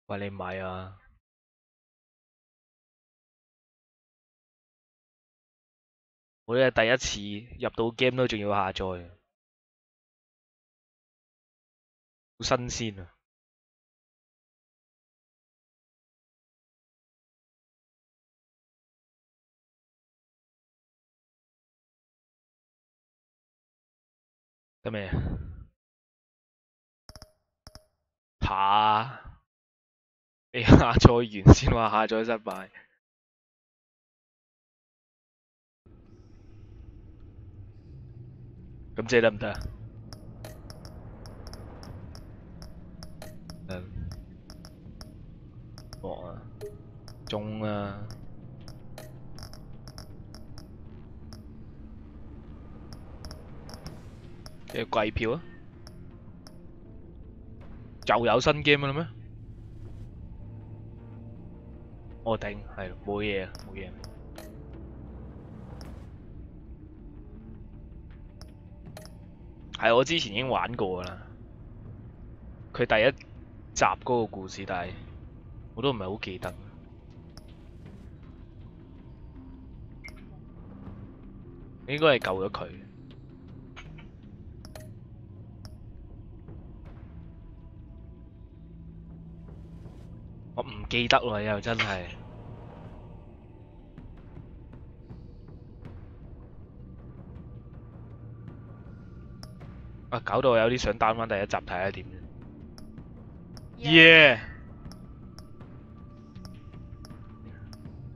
喂，你唔係啊？我呢係第一次入到 game 都仲要下載，好新鮮啊！得未？下你下載完先話下載失敗，咁即係得唔得啊？惡啊，中啊！嘅季票啊！又有新 game 啦咩？我頂，係冇嘢啊，冇嘢。係我之前已經玩過啦，佢第一集嗰個故事，但係我都唔係好記得。應該係救咗佢。我唔記得啦，又真係。啊！搞到我有啲想 down 翻第一集睇下點。耶！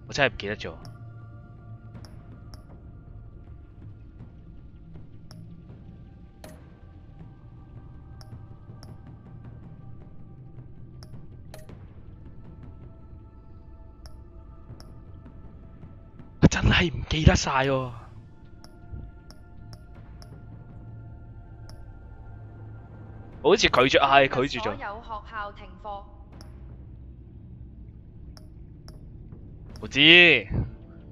我真係唔記得咗。我真係唔記得晒喎。我好似拒絕，係拒絕咗。所有學校停課。我知，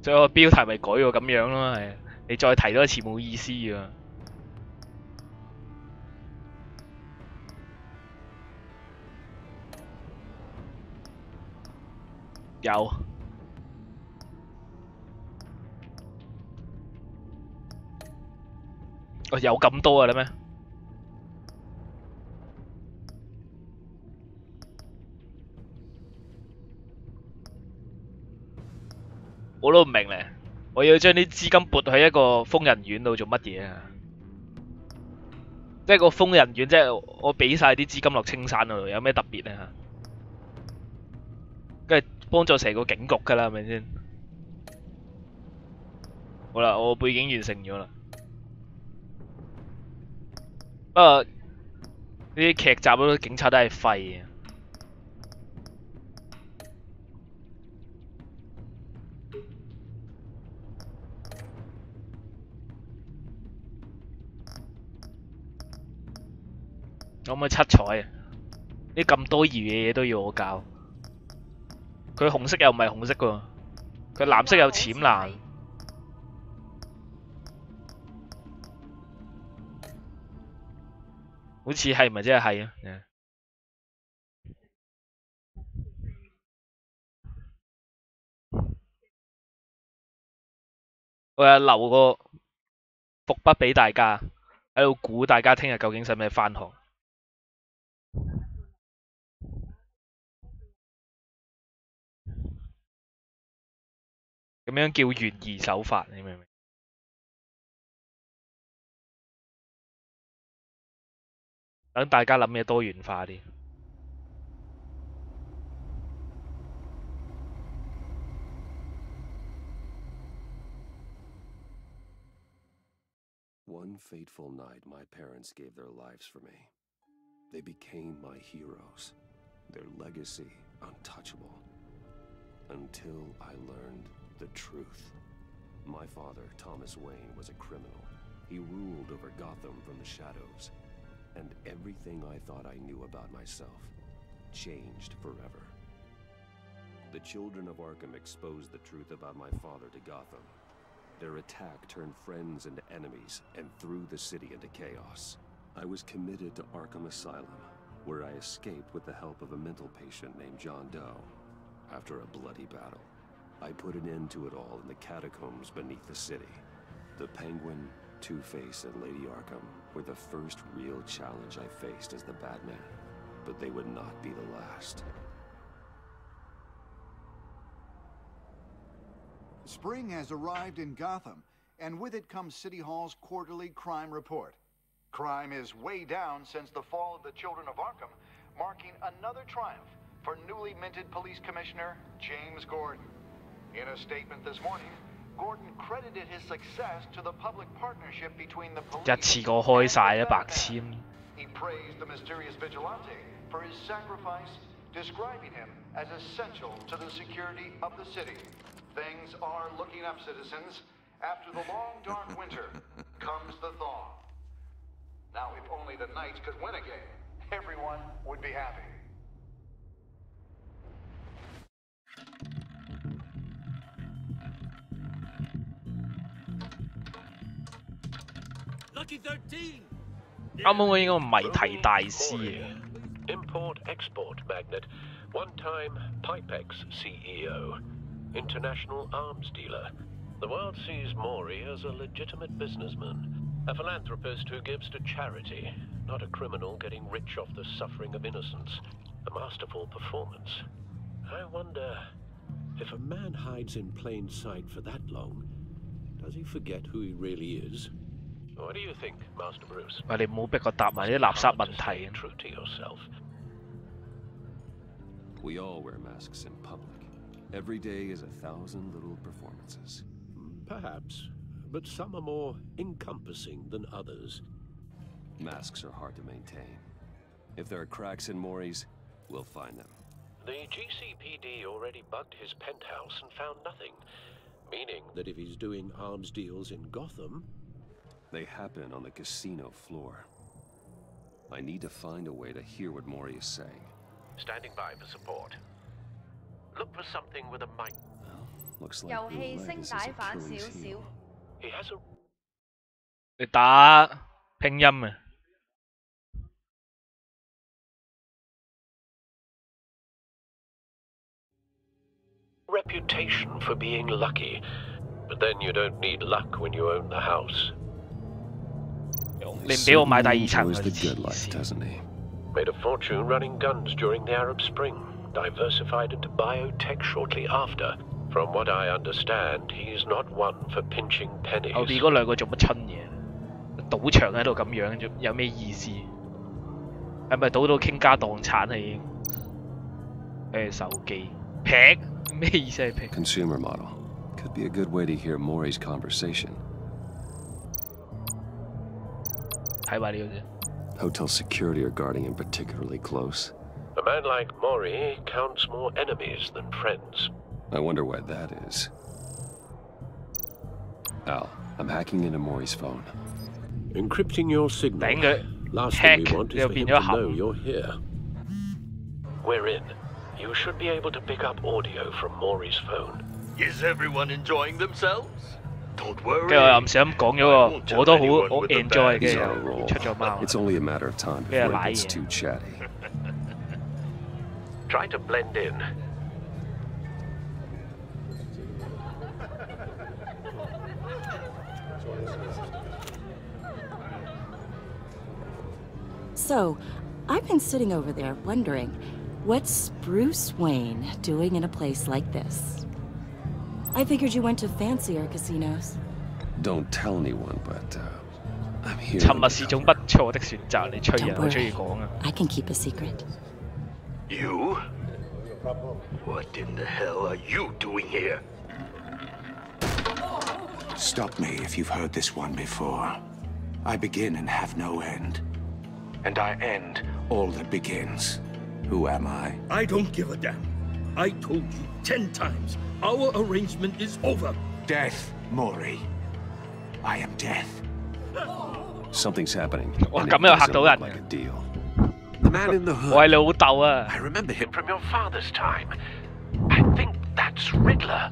所以個標題咪改到咁樣咯，係。你再提多一次冇意思啊。有。哦，有咁多㗎啦咩？我都唔明咧，我要將啲資金撥去一個瘋人院度做乜嘢啊？即係個瘋人院，即係我俾晒啲資金落青山嗰度，有咩特別啊？跟住幫助成個警局㗎啦，係咪先？好啦，我背景完成咗啦。不過呢啲劇集嗰啲警察都係廢嘅。可唔可以七彩啊？呢咁多餘嘅嘢都要我教。佢紅色又唔係紅色㗎，佢藍色又淺藍。好似係咪真係係啊？我有留個伏筆俾大家，喺度估大家聽日究竟使唔使返學？咁樣叫懸疑手法，你明唔明？等大家諗嘢多元化啲。One fateful night, my parents gave their lives for me. They became my heroes, their legacy untouchable. Until I learned the truth. My father, Thomas Wayne, was a criminal. He ruled over Gotham from the shadows. And everything I thought I knew about myself changed forever. The children of Arkham exposed the truth about my father to Gotham. Their attack turned friends into enemies and threw the city into chaos. I was committed to Arkham Asylum, where I escaped with the help of a mental patient named John Doe. After a bloody battle, I put an end to it all in the catacombs beneath the city. The Penguin, Two-Face, and Lady Arkham were the first real challenge I faced as the Batman, but they would not be the last. Spring has arrived in Gotham, and with it comes City Hall's quarterly crime report. Crime is way down since the fall of the Children of Arkham, marking another triumph for newly minted Police Commissioner James Gordon. In a statement this morning, Gordon credited his success to the public partnership between the police 一次過開晒100簽。He praised the mysterious vigilante for his sacrifice, describing him as essential to the security of the city. Things are looking up, citizens. After the long, dark winter comes the thaw. Now, if only the Knights could win again, everyone would be happy. Lucky 13. 啱啱我應該謎題大師嚟嘅。 Import-export magnate, one-time Pipex CEO, international arms dealer. The world sees Maury as a legitimate businessman, a philanthropist who gives to charity, not a criminal getting rich off the suffering of innocence. A masterful performance. I wonder, if a man hides in plain sight for that long, does he forget who he really is? What do you think, Master Bruce? 喂，你唔好逼我答埋啲垃圾問題啊！ True to yourself. We all wear masks in public. Every day is 1,000 little performances. Perhaps, but some are more encompassing than others. Masks are hard to maintain. If there are cracks in Maury's, we'll find them. The GCPD already bugged his penthouse and found nothing, meaning that if he's doing arms deals in Gotham, they happen on the casino floor. I need to find a way to hear what Maury is saying. standing by for support. Look for something with a mic. Looks like 遊戲 Blue 聲 Leg is 帶 his 反少 Achilles 少 heel.。 He has a 你打拼音啊！ reputation for being lucky, but then you don't need luck when you own the house. 你唔俾我買第二 He 層 enjoys 啊！ the 黐 good life, 線 doesn't he? Made a fortune running guns during the Arab Spring, diversified into biotech shortly after. From what I understand, he's not one for pinching pennies. 後邊嗰兩個做乜春嘢？賭場喺度咁樣，有咩意思？係咪賭到傾家蕩產啊？已經？手機劈咩意思係劈？ Consumer model. Could be a good way to hear Maury's conversation. 睇埋呢個啫。 Hotel security are guarding him particularly close. A man like Maury counts more enemies than friends. I wonder why that is. Al, I'm hacking into Maury's phone. Encrypting your signal. 頂佢 Last thing we hack want is 又 for 變 him 咗 to know 冚。 you're here. We're in. You should be able to pick up audio from Maury's phone. Is everyone enjoying themselves? Don't 跟 worry. 住我又唔想咁講咗喎，我都好 enjoy， 跟 He's 住 on a 又 roll. 出咗貓。 It's only a matter of time Yeah, before it lie, gets yeah. too chatty. Try to blend in. So, I've been sitting over there wondering, what's Bruce Wayne doing in a place like this? I figured you went to fancier casinos. Don't tell anyone, but I'm here. 沉默是種不錯的選擇，你吹啊， Don't 我中意 worry, 講啊。 I can keep a secret. You? What in the hell are you doing here? Stop me if you've heard this one before. I begin and have no end. And I end all that begins. Who am I? I don't give a damn. I told you 10 times. Our arrangement is over. Death, Maury. I am death. Something's happening. Wow, and it咁又嚇 doesn't 到 look 人 like a deal. The man in the 我係 hood. 老豆啊！ I remember him from your father's time. I think that's Riddler.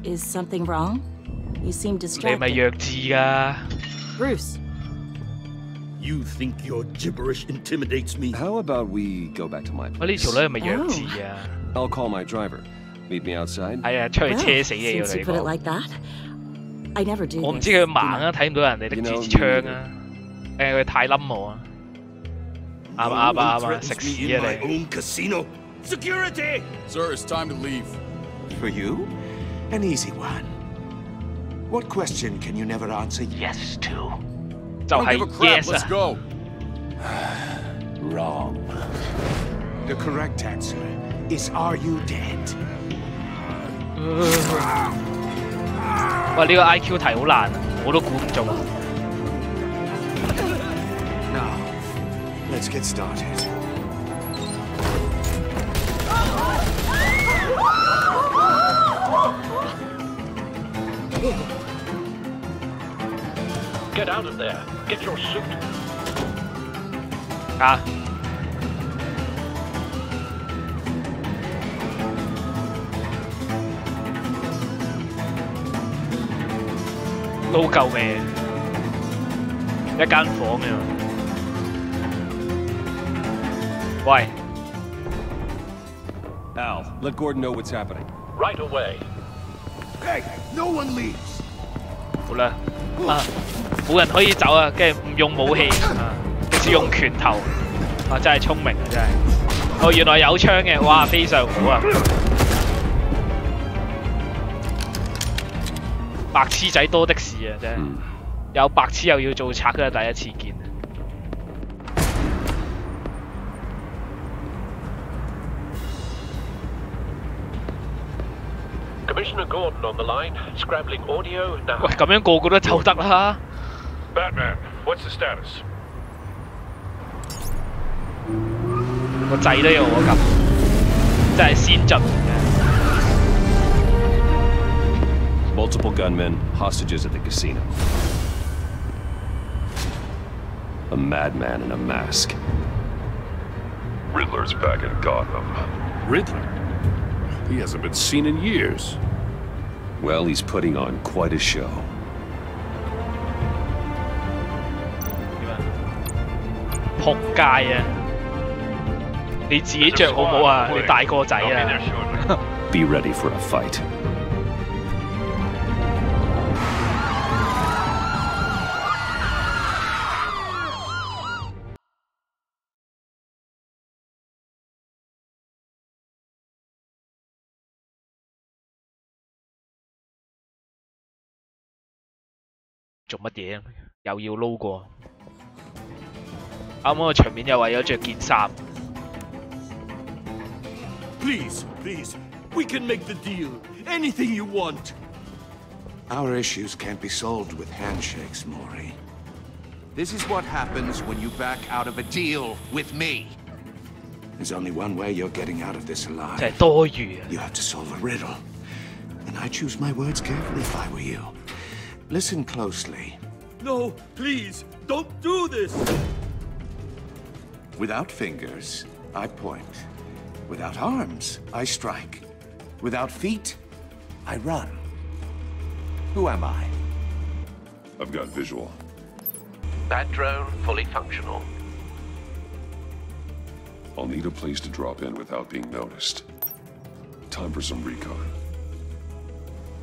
Is something wrong? You seem 你咪 distracted. 弱智㗎。 Bruce, You think your gibberish intimidates me? How about we go back to my 我呢 place? 條女係咪弱智啊？ I'll call my driver. Meet me outside. 係啊，出去 well, 車死你 since 㗎 you put it 你 like that, I never do 我唔 this, 知佢 you 盲 know. 啊，睇唔到人哋拎住支槍啊，佢太冧我啊！啱啊啱啊啱啊，食 Threatens me 屎 in 啊 my 你！ own casino. Security! Sir, it's time to leave. For you? An easy one. What question can you never answer yes to? 就 Don't 係 give a crap. yes Let's 啊！ go. Wrong. The correct answer is are you dead? 喂，呢個 IQ 題好難啊，我都估唔中。 Now, let's get started. Get out of there. Get your suit. 啊！撈夠未？一間房嘅。喂， Al, let Gordon know what's happening. Right away. Hey, no one leaves. 好啦，啊，冇人可以走啊，跟住唔用武器啊，只用拳頭，啊，真係聰明啊，真係。哦，原來有槍嘅，哇，非常好啊！白痴仔多的是啊，真係。有白痴又要做賊，真係第一次見。 Commissioner Gordon on the line. Scrabbling audio now. 喂，咁樣個個都走得啦。 Batman, what's the status? 個掣都要我撳，真係先進。 Multiple gunmen, hostages at the casino. A madman in a mask. Riddler's back in Gotham. Riddler? He hasn't been seen in years. Well, he's putting on quite a show. 仆街啊！你自己着好冇啊？你大個仔啊！ Be ready for a fight. "做乜嘢？又要撈過？啱啱個場面又為咗着件衫。 Please, please, we can make the deal. Anything you want. Our issues can't be solved with handshakes, Maury. This is what happens when you back out of a deal with me. There's only one way you're getting out of this 真 alive. 係多餘啊！ You have to solve a riddle. And I choose my words carefully if I were you. Listen closely. No, please, don't do this. Without fingers, I point. Without arms, I strike. Without feet, I run. Who am I? I've got visual. Bat drone fully functional. I'll need a place to drop in without being noticed. Time for some recon.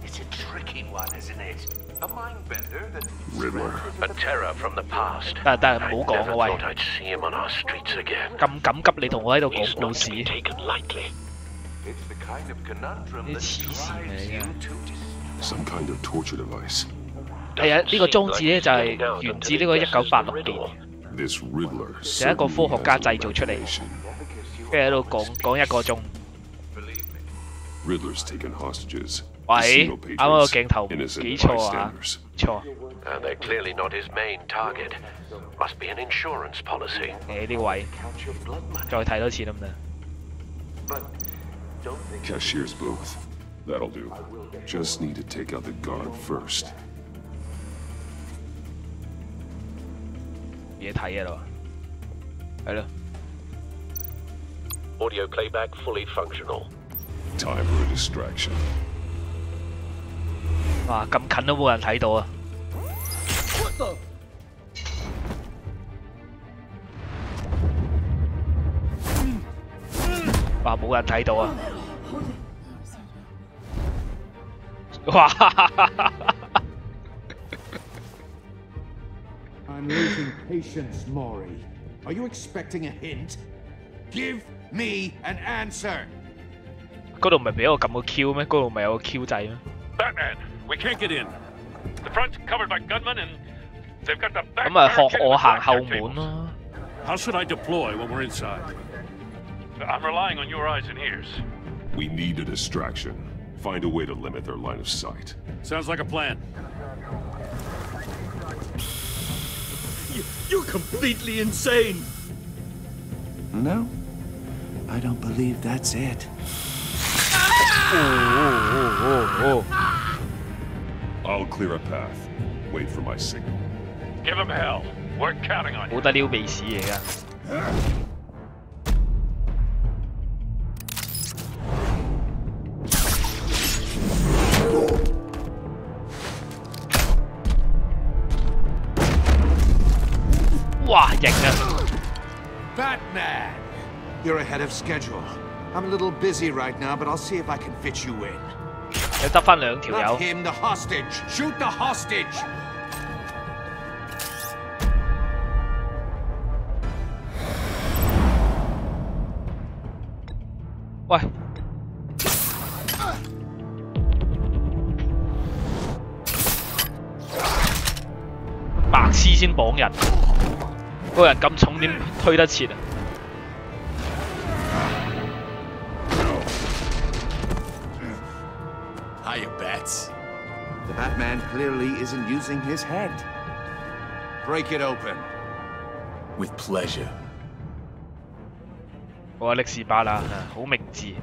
It's a tricky one, isn't it? A mind bender that... Riddler. A terror from the past. 但係 I 唔好講 never 啊喂， thought I'd see him on our streets again. 咁緊急你同我喺度 He's 講故 not to 事， be taken lightly. It's the kind of conundrum 你 that 黐線 drives 嚟 you 嘅。 to Some kind of torture device. 係啊，呢個裝置咧就係源自呢個1986年， This Riddler 就係一個科學家製造出嚟，跟住喺度講1個鐘。 Riddler's taken hostages. 喂， Casino 啱啱個 patrons, 鏡頭 innocent 幾錯啊？ bystanders. 錯， And they're clearly not his main target. Must be an insurance policy. 你呢位 count your blood money. 再睇多次得唔得？ But don't think Cashier's booth. That'll do. Just need to take out the guard first. 嘢睇啊咯，係咯。 Audio playback fully functional. Time for a distraction. 哇，咁近都冇人睇到啊！哇，冇人睇到啊！哇！I'm losing patience, Maury. Are you expecting a hint? Give me an answer. 嗰度唔係俾我撳個 Q 咩？嗰度咪有個 Q 掣咩 Batman, we can't get in. The front's covered by gunmen and they've got the back. 咁咪學我行後門咯。How should I deploy when we're inside? I'm relying on your eyes and ears. We need a distraction. Find a way to limit their line of sight. Sounds like a plan. You're completely insane. No, I don't believe that's it. I'll clear a path. Wait for my signal. Give him hell. We're counting on you. 冇得撩鼻屎嚟㗎。哇，型啊 Batman! You're ahead of schedule. I'm a little busy right now, but I'll see if I can fit you in. 有得返兩條 Not 友。 him, the hostage! Shoot the hostage! 喂，白痴先綁人，個人咁重點推得切啊？ Hiya, Bats. The Batman clearly isn't using his head. Break it open. With pleasure. 我歷士巴啦，好明智。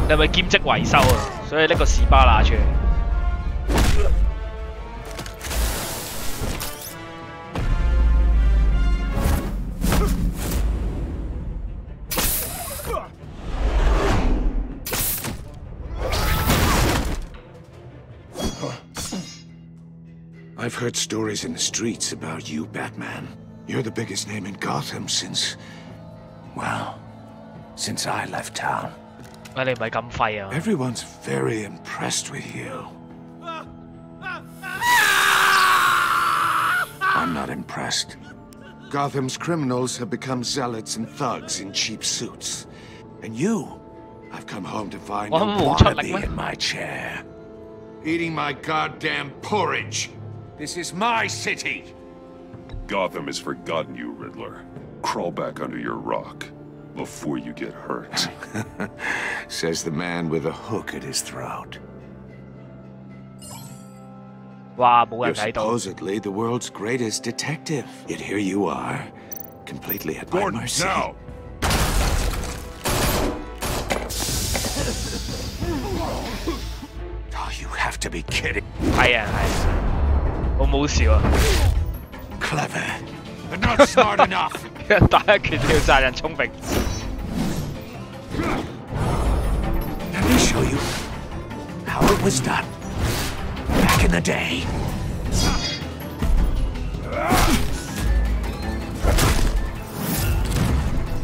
你係咪兼職維修啊？所以拎個士巴拿出嚟。 I've heard stories in the streets about you, Batman. You're the biggest name in Gotham since... well, since I left town. 你唔係咁廢啊 Everyone's very impressed with you. I'm not impressed. Gotham's criminals have become zealots and thugs in cheap suits. And you, I've come home to find a wannabe in my chair. Eating my goddamn porridge. This is my city. Gotham has forgotten you, Riddler. Crawl back under your rock before you get hurt. Says the man with a hook at his throat. 哇，冇人 You're 睇到。 supposedly the world's greatest detective. Yet here you are, completely at my Gordon, mercy. now! Oh, you have to be kidding. 係啊係啊，我冇笑啊。 Clever, but not smart enough. 打一拳要責人聰明。 Let me show you how it was done back in the day.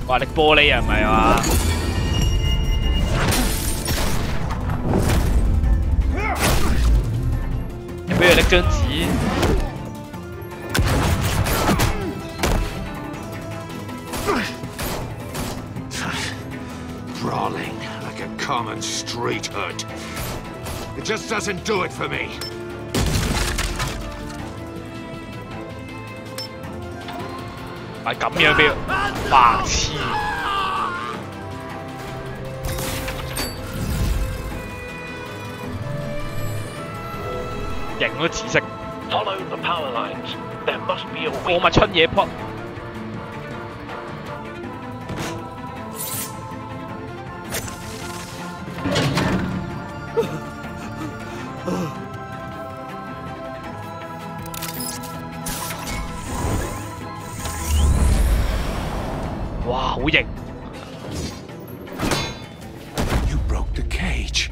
哇！你玻璃啊，唔係嘛？你俾佢拎張紙。 Brawling like a common street hood. It just doesn't do it for me. 係咁樣俾白痴。型咯紫色。Follow the power lines. There must be a 貨物春野撲。 Batman, 好型。You broke the cage.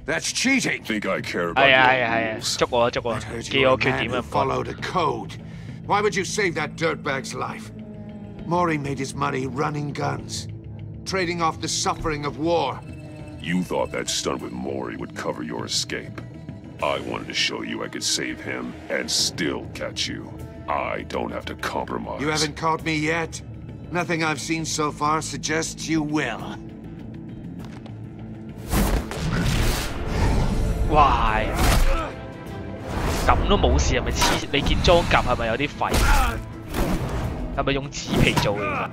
That's cheating. Think I care about 係啊 your 係啊係啊， rules? 捉我捉我， I heard 記 you were 我 a 缺 man 點 who 啊唔該。 followed a code. Why would you save that dirtbag's life? Mori made his money running guns, trading off the suffering of war. You thought that stunt with Mori would cover your escape. I wanted to show you I could save him and still catch you. I don't have to compromise. You haven't caught me yet. Nothing I've seen so far suggests you will. 哇！咁都冇事係咪黐？你件裝甲係咪有啲廢？係咪用紙皮做嘅？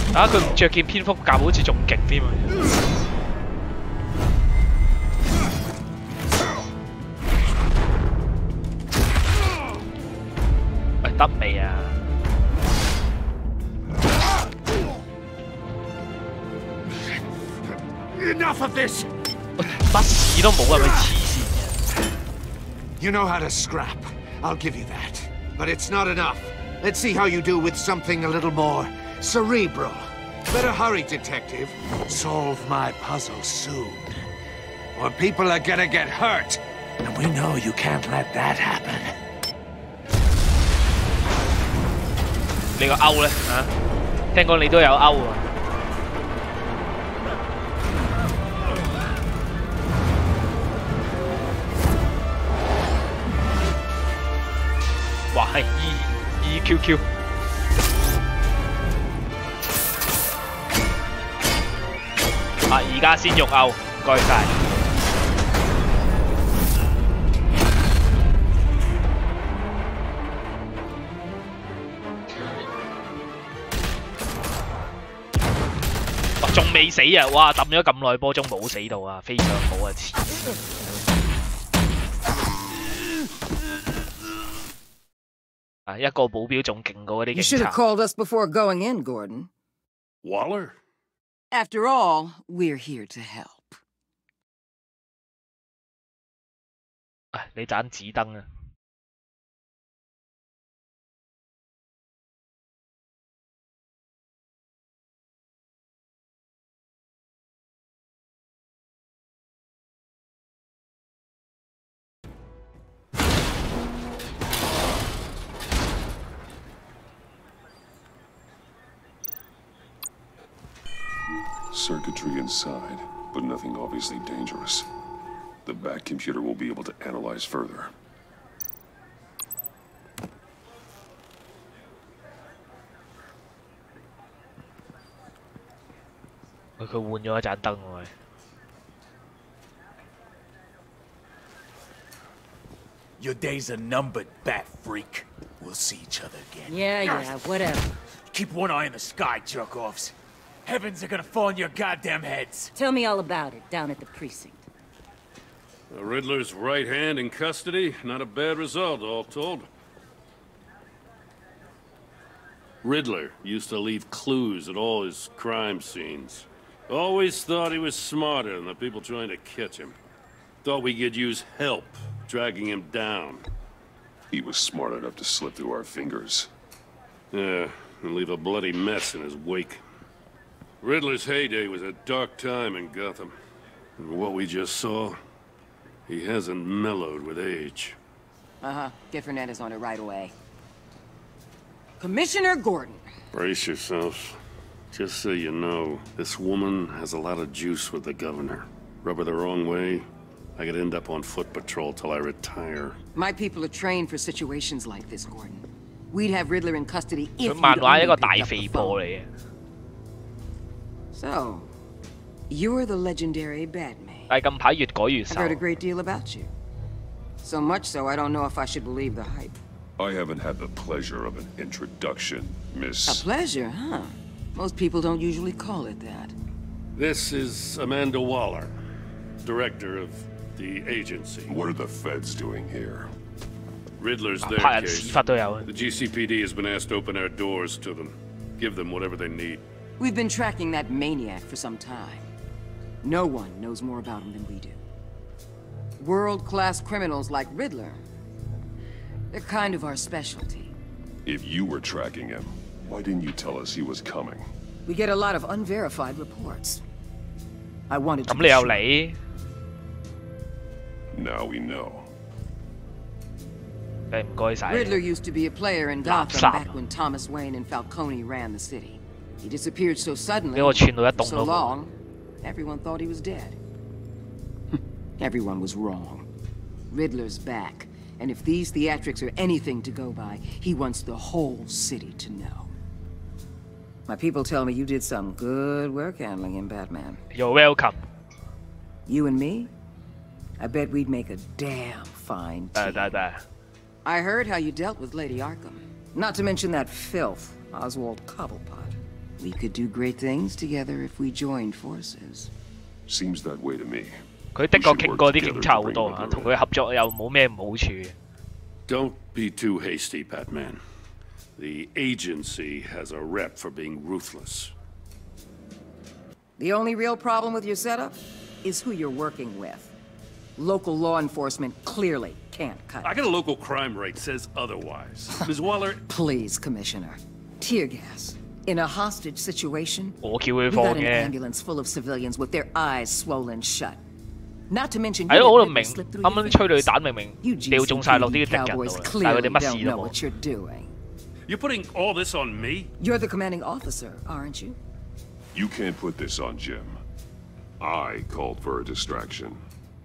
其實啊！佢唔着件蝙蝠甲好似仲勁添啊！喂，得未啊？ Enough of this! 乜事都冇係咪黐線嘅？ You know how to scrap. I'll give you that. But it's not enough. Let's see how you do with something a little more cerebral. Better hurry, detective. Solve my puzzle soon. Or people are gonna get hurt. And we know you can't let that happen. 你個勾咧嚇？聽講你都有勾啊！ 哇係 EQQ， 啊而家先用勾，唔該晒。哇仲未死啊！哇揼咗咁耐波鐘冇死到啊，非常好啊！黐線。 一個保鏢仲勁過嗰啲 You 警 should 察。 have called us before going in, Gordon. Waller? After all, we're here to help. 你盞紙燈啊！ Circuitry inside, but nothing obviously dangerous. The back computer will be able to analyze further.佢換咗一盞燈喎。 Your days are numbered, bat freak. We'll see each other again. Yeah, whatever. Keep one eye in the sky, jerk-offs. Heavens are gonna fall on your goddamn heads. Tell me all about it down at the precinct. The Riddler's right hand in custody. Not a bad result, all told. Riddler used to leave clues at all his crime scenes. Always thought he was smarter than the people trying to catch him. Thought we could use help dragging him down. He was smart enough to slip through our fingers. Yeah, and leave a bloody mess in his wake. Riddler's heyday was a dark time in Gotham. And what we just saw, he hasn't mellowed with age. Uh-huh. Get Fernandez on it right away. Commissioner Gordon. Brace yourselves. Just so you know, this woman has a lot of juice with the governor. Rub her the wrong way, I could end up on foot patrol till I retire. My people are trained for situations like this, Gordon. We'd have Riddler in custody if 佢漫 you'd 畫一 only 個 picked 大 up the 肥婆 phone. 嚟嘅。 So, you're the legendary Batman. 但係近排越改越 I've 瘦。 heard a great deal about you. So much so, I don't know if I should believe the hype. I haven't had the pleasure of an introduction, A Miss... pleasure, huh? Most people don't usually call it that. This is Amanda Waller, director of the agency. What are the feds doing here? Riddler's their 拍人 case. 屎忽都有啊！ The GCPD has been asked to open our doors to them. Give them whatever they need. We've been tracking that maniac for some time. No one knows more about him than we do. World-class criminals like Riddler. They're kind of our specialty. If you were tracking him, why didn't you tell us he was coming? We get a lot of unverified reports. I wanted to 咁你又嚟？ Now we know. 誒唔該晒。 Riddler used to be a player in Gotham Stop. back when Thomas Wayne and Falcone ran the city. He disappeared so suddenly, 俾我串到一棟 so 都冇。 long, everyone thought he was dead. Everyone was wrong. Riddler's back, and if these theatrics are anything to go by, he wants the whole city to know. My people tell me you did some good work handling him, Batman. You're welcome. You and me? I bet we'd make a damn fine team. 得。 I heard how you dealt with Lady Arkham. Not to mention that filth, Oswald Cobblepot. We could do great things together if we joined forces. Seems that way to me. 佢的確勁過啲警察好多啊，同佢合作又冇咩唔好處。 Don't be too hasty, Batman. The agency has a rep for being ruthless. The only real problem with your setup is who you're working with. Local law enforcement clearly can't cut I it. got a local crime rate says otherwise. Ms. Waller, Please, Commissioner. Tear gas. In a hostage situation, 我叫佢 we 放 got an 嘅。 ambulance full of civilians with their eyes swollen shut. Not to mention 喺 you 我 let 度 Riddler 明， slip through 啱 your 啱催淚 fingers. 彈明明 You 掉中晒落啲敵 GCPD 人度 cowboys 啊，但係佢 clearly 哋乜 don't 事都 know 冇。 what you're doing. you're putting all this on me? You're the commanding officer, aren't you? You can't put this on Jim. I called for a distraction.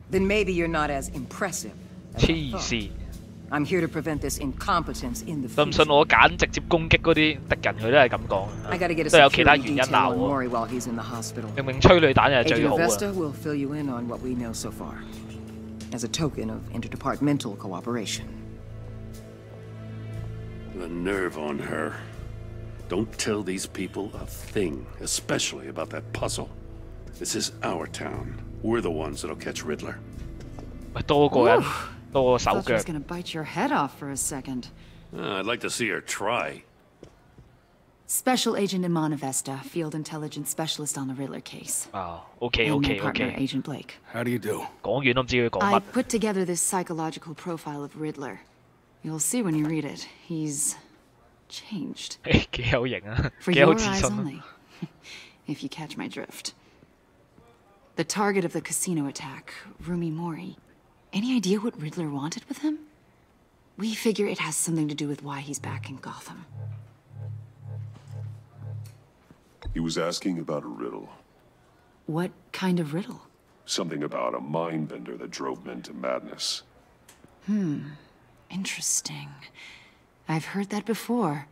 Then maybe you're not as impressive as I 黐 thought. 線， I'm here to prevent this incompetence in the 信唔信 future. 我揀直接攻擊嗰啲敵人，佢都係咁講。 I gotta get a 都有其他 security 原因 detail 鬧 on 我。 Mori while he's in the hospital. 明明催淚彈又係最 Agent 好啊！ Avesta will fill you in on what we know so far, as a token of interdepartmental cooperation. The nerve on her. Don't tell these people a thing, especially about that puzzle. This is our town. We're the ones that'll catch Riddler. 咪多個人，多個手 Thought she 腳 was。gonna bite your head off for a second. I'd like to see her try. Special Agent Iman Avesta, Field Intelligence Specialist on the Riddler case. 啊，OK And OK my partner, OK， Agent Blake. How do you do? 講完都唔知佢講 I 乜。 put together this psychological profile of Riddler. You'll see when you read it. He's changed. 幾有型啊， For 幾有 your 自 eyes 信啊。 only. If you catch my drift. The target of the casino attack, Rumi Mori. Any idea what Riddler wanted with him? We figure it has something to do with why he's back in Gotham. He was asking about a riddle. What kind of riddle? Something about a mind bender that drove men to madness. Interesting. I've heard that before.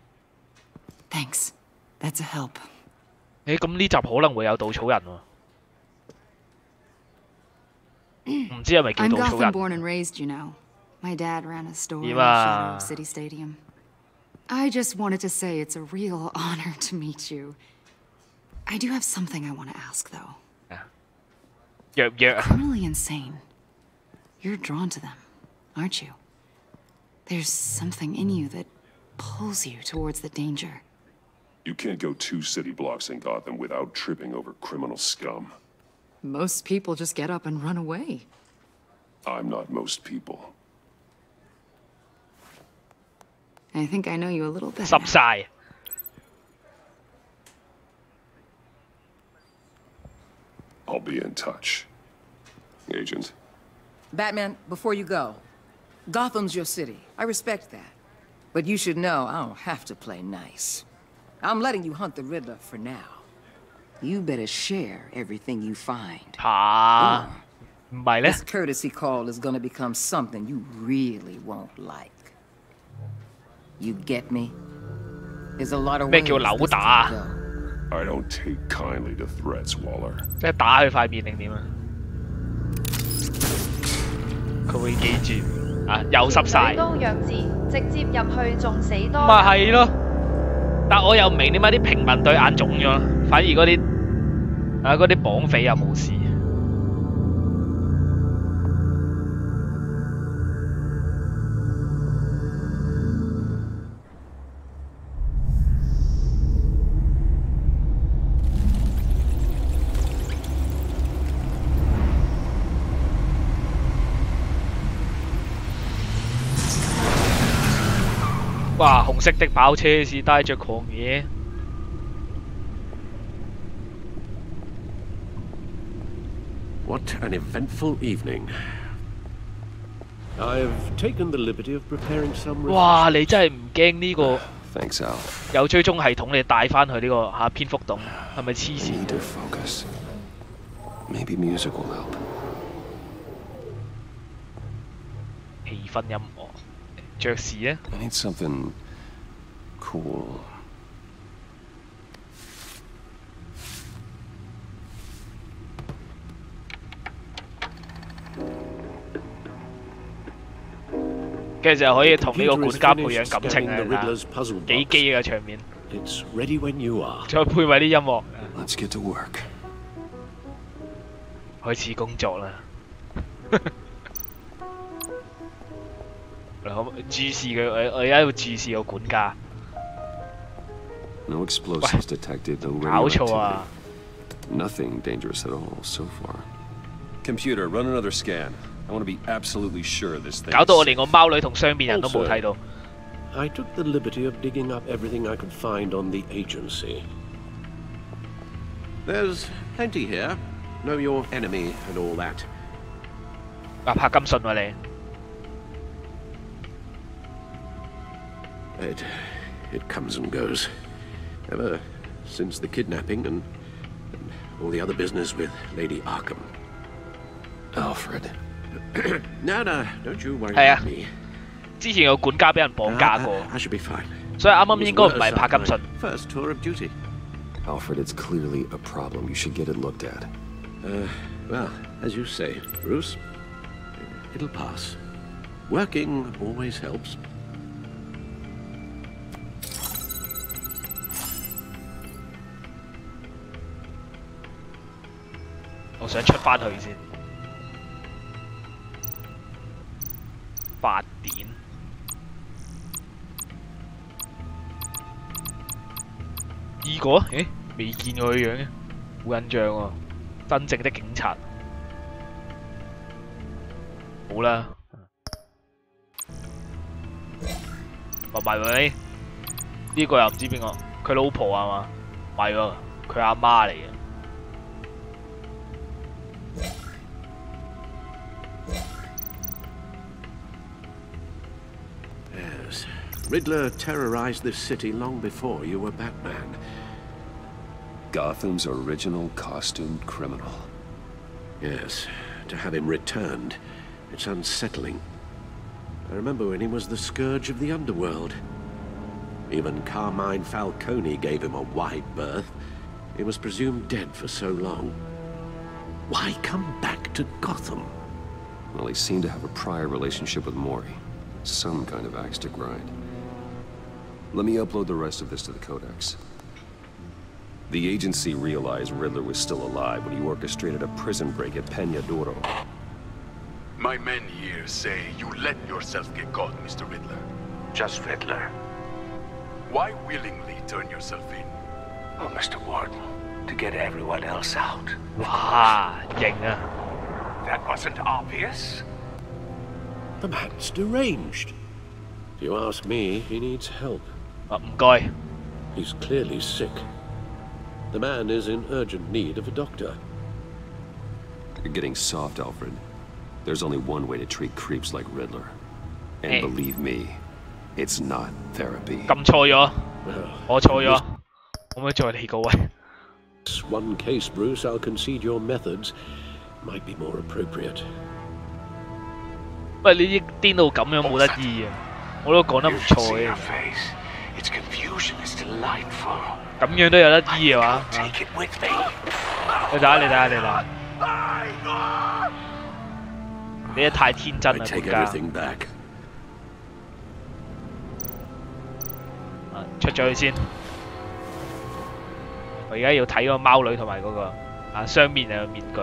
Thanks. That's a help. 誒咁呢集可能會有稻草人喎。唔知係咪叫 I'm 稻草 Gotham 人？ born and raised, you know. My dad ran a store in the Ima. shadow of City Stadium. I just wanted to say it's a real honor to meet you. I do have something I want to ask, though. 弱弱啊！ Criminally insane. You're drawn to them, aren't you? There's something in you that pulls you towards the danger. You can't go 2 city blocks in Gotham without tripping over criminal scum. Most people just get up and run away. I'm not most people. I think I know you a little better. 濕晒。 I'll be in touch. Agent. Batman, before you go, Gotham's your city. I respect that. But you should know I don't have to play nice. I'm letting you hunt the Riddler for now. You better share everything you find. 嚇，唔係咧 This？courtesy call is gonna become something you really won't like. You get me? There's a lot of 咩 ways 叫 this 扭 could 打啊？ go. I don't take kindly to threats, Waller. 即係打佢塊面定點啊？佢會記住啊，又濕晒。都弱智，直接入去仲死多。咪係咯，但我又唔明點解啲平民對眼腫咗，反而嗰啲綁匪又冇事。哇！紅色的跑車是帶着狂野。What an eventful evening. I've taken the liberty of preparing some. 哇！你真係唔驚呢個 Thanks, Al. 有追蹤系統，你帶翻去呢個蝙蝠洞，係咪黐線 Need to focus. Maybe music will help. 氣氛音樂，爵士咧。I need something cool. 跟住就可以同呢個管家培養感情啊！幾基嘅場面，再配埋啲音樂。Let's get to work. 開始工作啦！注視佢，我而家要注視個管家。No explosives detected, no radioactivity. Nothing dangerous at all so far. Computer, run another scan. I want to be absolutely sure this thing. 搞到我連個貓女同雙面人都冇睇到。I took the liberty of digging up everything I could find on the agency. There's plenty here. Know your enemy and all that. 啊，拍金信喎你。It comes and goes. Ever since the kidnapping and all the other business with Lady Arkham. Alfred. No, don't you worry 係啊 about me. 之前有管家俾人綁架過， I should be fine. 所以啱啱應該唔係拍金信。 First tour of duty. Alfred, it's clearly a problem. You should get it looked at. Well, as you say, Bruce, it'll pass. Working always helps. 我想出翻去先。8點。呢個誒未見過佢樣嘅，冇印象喎。真正的警察。好啦。喂，呢個又唔知邊個，佢老婆係嘛？唔係喎，佢阿媽嚟嘅。Yes. Riddler terrorized this city long before you were Batman. Gotham's original costumed criminal. Yes. To have him returned, it's unsettling. I remember when he was the scourge of the underworld. Even Carmine Falcone gave him a wide berth. He was presumed dead for so long. Why come back to Gotham? Well, he seemed to have a prior relationship with Mori. Some kind of axe to grind. Let me upload the rest of this to the Codex. The agency realized Riddler was still alive when he orchestrated a prison break at Peñadoro. My men here say you let yourself get caught, Mr. Riddler. Just Riddler. Why willingly turn yourself in? Oh, Mr. Warden, to get everyone else out. 哇，型啊！ That wasn't obvious. The man's deranged. If you ask me, he needs help. 啊，唔該。 He's clearly sick. The man is in urgent need of a doctor. You're getting soft, Alfred. There's only one way to treat creeps like Riddler. And believe me, it's not therapy. 撳錯咗，我錯咗，可唔可以再嚟個位？ One case, Bruce, I'll concede your methods might be more appropriate. 喂，呢啲癲到咁樣冇得醫啊！我都講得唔錯嘅。 Its confusion is delightful. 咁樣都有得醫嘅話， Take it with me. 你睇下，你太天真啦， take 管家。 everything back. 出咗去先。我而家要睇個貓女同埋嗰個雙面嘅面具。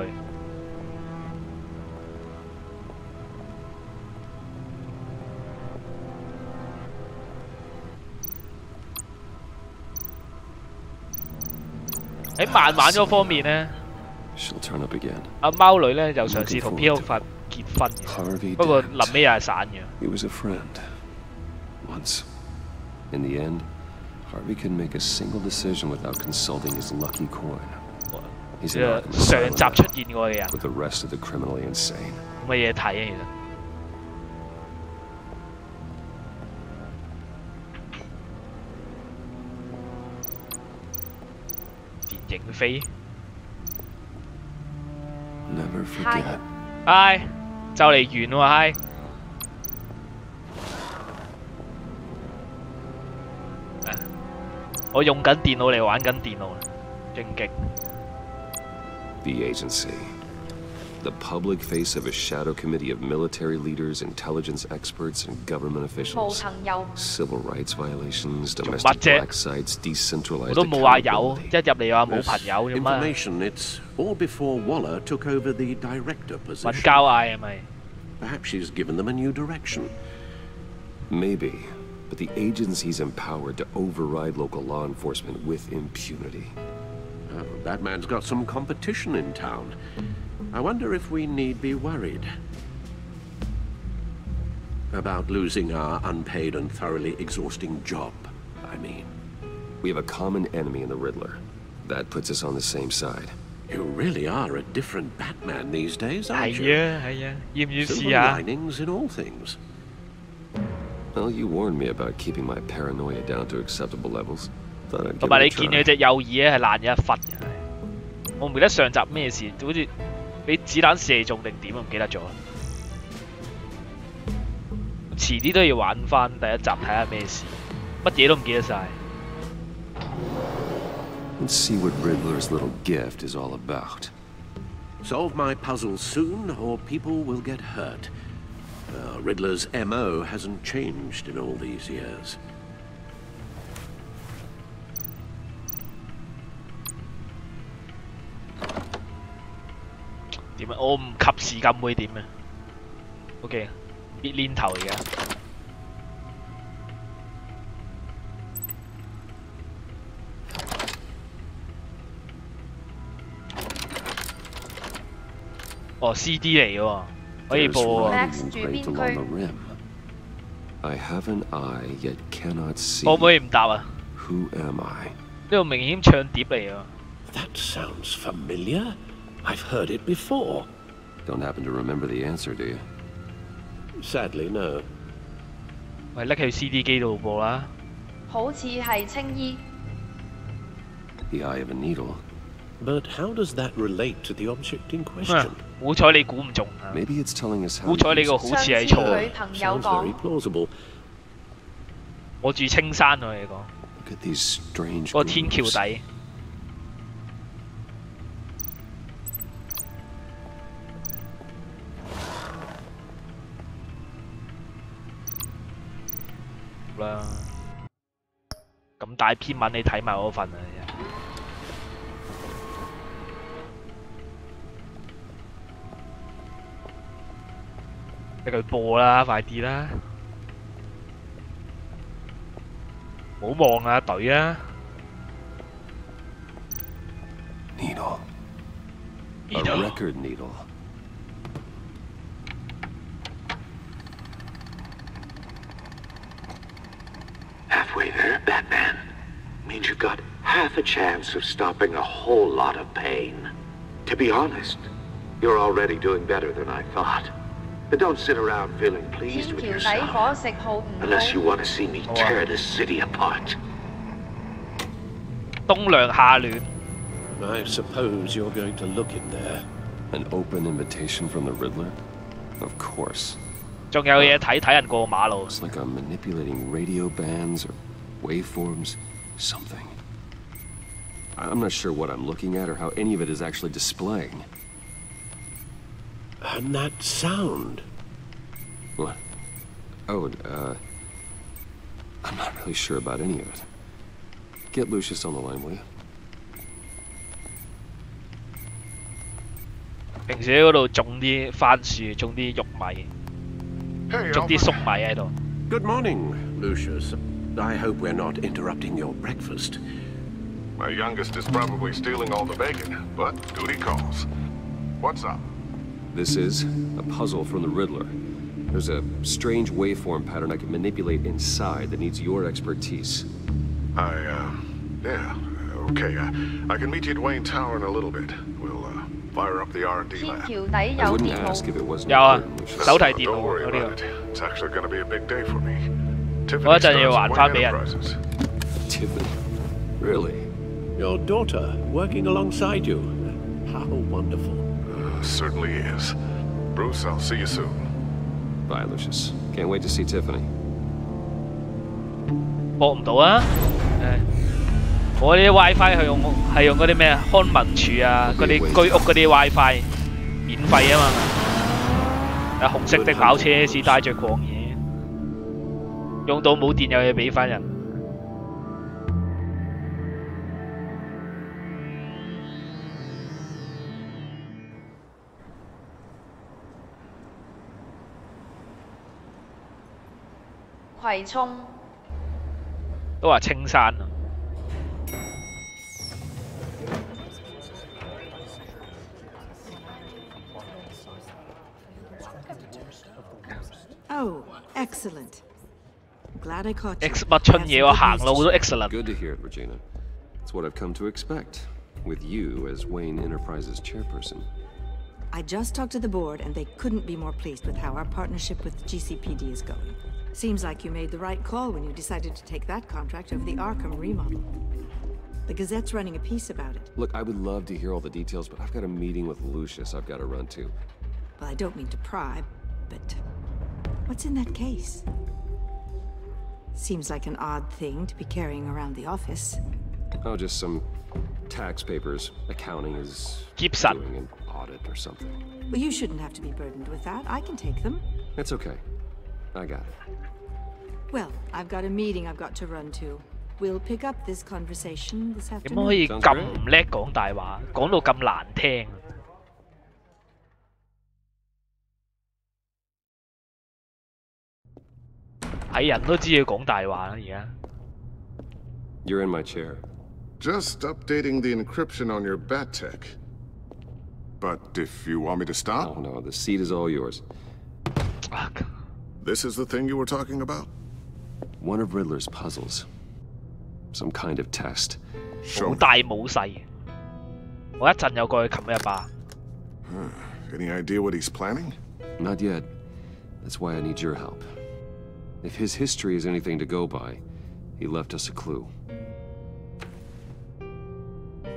喺漫畫嗰方面咧，阿貓女咧就嘗試同蝙蝠俠結婚嘅，不過臨尾又係散嘅。He was a friend. Once. In the end, Harvey can make a single decision without consulting his lucky coin. He's an Arkham asylum now, with the rest of the criminally insane. 冇乜嘢睇啊，其實。電影飛。Never forget. 嗨，就嚟完喎，嗨。我用緊電腦嚟玩緊電腦，勁勁。The agency. The public face of a shadow committee of military leaders, intelligence experts, and government officials. Civil rights violations, domestic black sites, decentralized accountability. Information, it's all before Waller took over the director position. Perhaps she's given them a new direction. Maybe, but the agency's empowered to override local law enforcement with impunity. Oh, Batman's got some competition in town. I wonder if we need be worried about losing our unpaid and thoroughly exhausting job, I mean. We have a common enemy in the Riddler. That puts us on the same side. You really are a different Batman these days, aren't you? Yeah. Silver linings in all things. Well, you warned me about keeping my paranoia down to acceptable levels. Thought I'd give it a try. 同埋你見佢隻右耳咧係爛咗一忽嘅，我唔記得上集咩事，好似俾子彈射中定點，唔記得咗。遲啲都要玩翻第一集睇下咩事，乜嘢都唔記得晒。Let's see what Riddler's little gift is all about. Solve my puzzle soon, or people will get hurt. Riddler's MO hasn't changed in all these years. 點啊？我唔及時撳會點啊 ？OK， 搣鏈頭而家。哦 ，CD 嚟嘅喎，可以播喎。I have an eye yet cannot see. 可唔可以唔答啊 ？Who am I？ 呢度明顯唱碟嚟喎。That sounds familiar. I've heard it before. Don't happen to remember the answer, do you? Sadly, no. 咪拎去 CD 機度播啦。好似係青衣。The eye of a needle. But how does that relate to the object in question? 好彩你估唔中。Maybe it's telling us how. 好彩你個好似係錯。Sounds very plausible. 我住青山喎，你講。Look at these strange. 個天橋底。啦，咁大篇文你睇埋嗰份啊！俾佢播啦，快啲啦！唔好望啊，隊啊 ！Needle. A record needle. Halfway there, Batman. Means you've got half a chance of stopping a whole lot of pain. To be honest, you're already doing better than I thought. But don't sit around feeling pleased with yourself. Unless you want to see me tear this city apart. 冬涼夏暖。 I suppose you're going to look in there. An open invitation from the Riddler? Of course. 仲有嘢睇，睇人過馬路。 It's like I'm manipulating radio bands or waveforms, something. I'm not sure what I'm looking at or how any of it is actually displaying. And that sound. What? Oh, I'm not really sure about any of it. Get Lucius on the line, will you? 平時喺嗰度種啲番薯，種啲玉米。 Good morning, Lucius. I hope we're not interrupting your breakfast. My youngest is probably stealing all the bacon, but duty calls. What's up? This is a puzzle from the Riddler. There's a strange waveform pattern I can manipulate inside that needs your expertise. Yeah, okay. I can meet you at Wayne Tower in a little bit. We'll fire up the R&D 天 lab. 橋底 I 有 wouldn't 電 ask 腦。 if it wasn't 有啊 important, Lucius. 手提電 Don't 腦 worry 有呢 about 個。 it. It's actually going to be a big day for me. 我一 Tiffany 陣要 starts 還 at 翻 Wayne 俾人。 Enterprises. Tiffany? Really? Your daughter working alongside you. How wonderful. Certainly is. Bruce, I'll see you soon. Bye, Lucius. Can't wait to see Tiffany. 駁唔到啊！我啲 WiFi 係用嗰啲咩康文署啊，嗰啲居屋嗰啲 WiFi 免費啊嘛。紅色的跑車是帶着狂野，用到冇電有嘢俾翻人。葵涌。都話青山啊！ Oh, excellent. Glad I caught you. X 乜春嘢我行路都 excellent。 Good to hear it, Regina. It's what I've come to expect, with you as Wayne Enterprises chairperson. I just talked to the board, and they couldn't be more pleased with how our partnership with GCPD is going. Seems like you made the right call when you decided to take that contract over the Arkham remodel. The Gazette's running a piece about it. Look, I would love to hear all the details, but I've got a meeting with Lucius I've got to run to. Well, I don't mean to pry, but what's in that case? Seems like an odd thing to be carrying around the office. Oh, just some tax papers. Accounting is Gibson. doing an audit or something. Well, you shouldn't have to be burdened with that. I can take them. It's okay. I got it. Well, I've got a meeting I've got to run to. We'll pick up this conversation this 點可以 afternoon. 咁唔叻講大話，講到咁難聽？係人都知佢講大話啦，而家。 You're in my chair. Just updating the encryption on your bat tech. But if you want me to stop? Oh no, the seat is all yours. This is the thing you were talking about? One of Riddler's puzzles. Some kind of test. 冇大冇細，我一陣又過去冚一巴。Any idea what he's planning? Not yet. That's why I need your help. If his history is anything to go by, he left us a clue.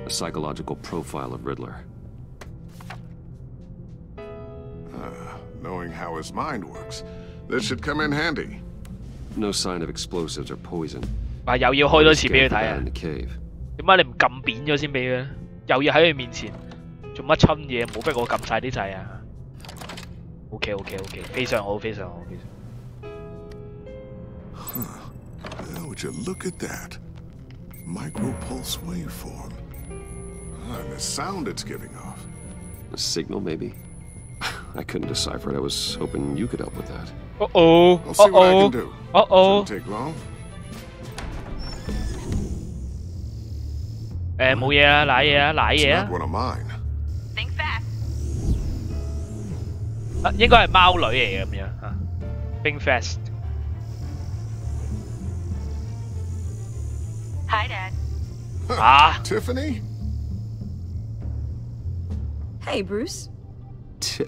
A psychological profile of Riddler. Knowing how his mind works, this should come in handy. No sign of explosives or poison. 啊，又要開多次俾佢睇啊！ In the cave. 點解你唔撳扁咗先俾佢？又要喺佢面前做乜春嘢？冇逼我撳晒啲掣啊 ！OK， 非常好，非常好，非常好。 Well, would you look at that? Micropulse waveform. And the sound it's giving off. A signal, maybe? I couldn't decipher it. I was hoping you could help with that. Uh-oh. I'll see what I can do. Uh-oh. Shouldn't take long. 冇嘢啊，賴嘢啊，賴嘢啊！ Not one of mine. 啊，應該係貓女嚟嘅咁樣啊。Think fast. Hi, Dad. 啊 Tiffany? Hey, Bruce.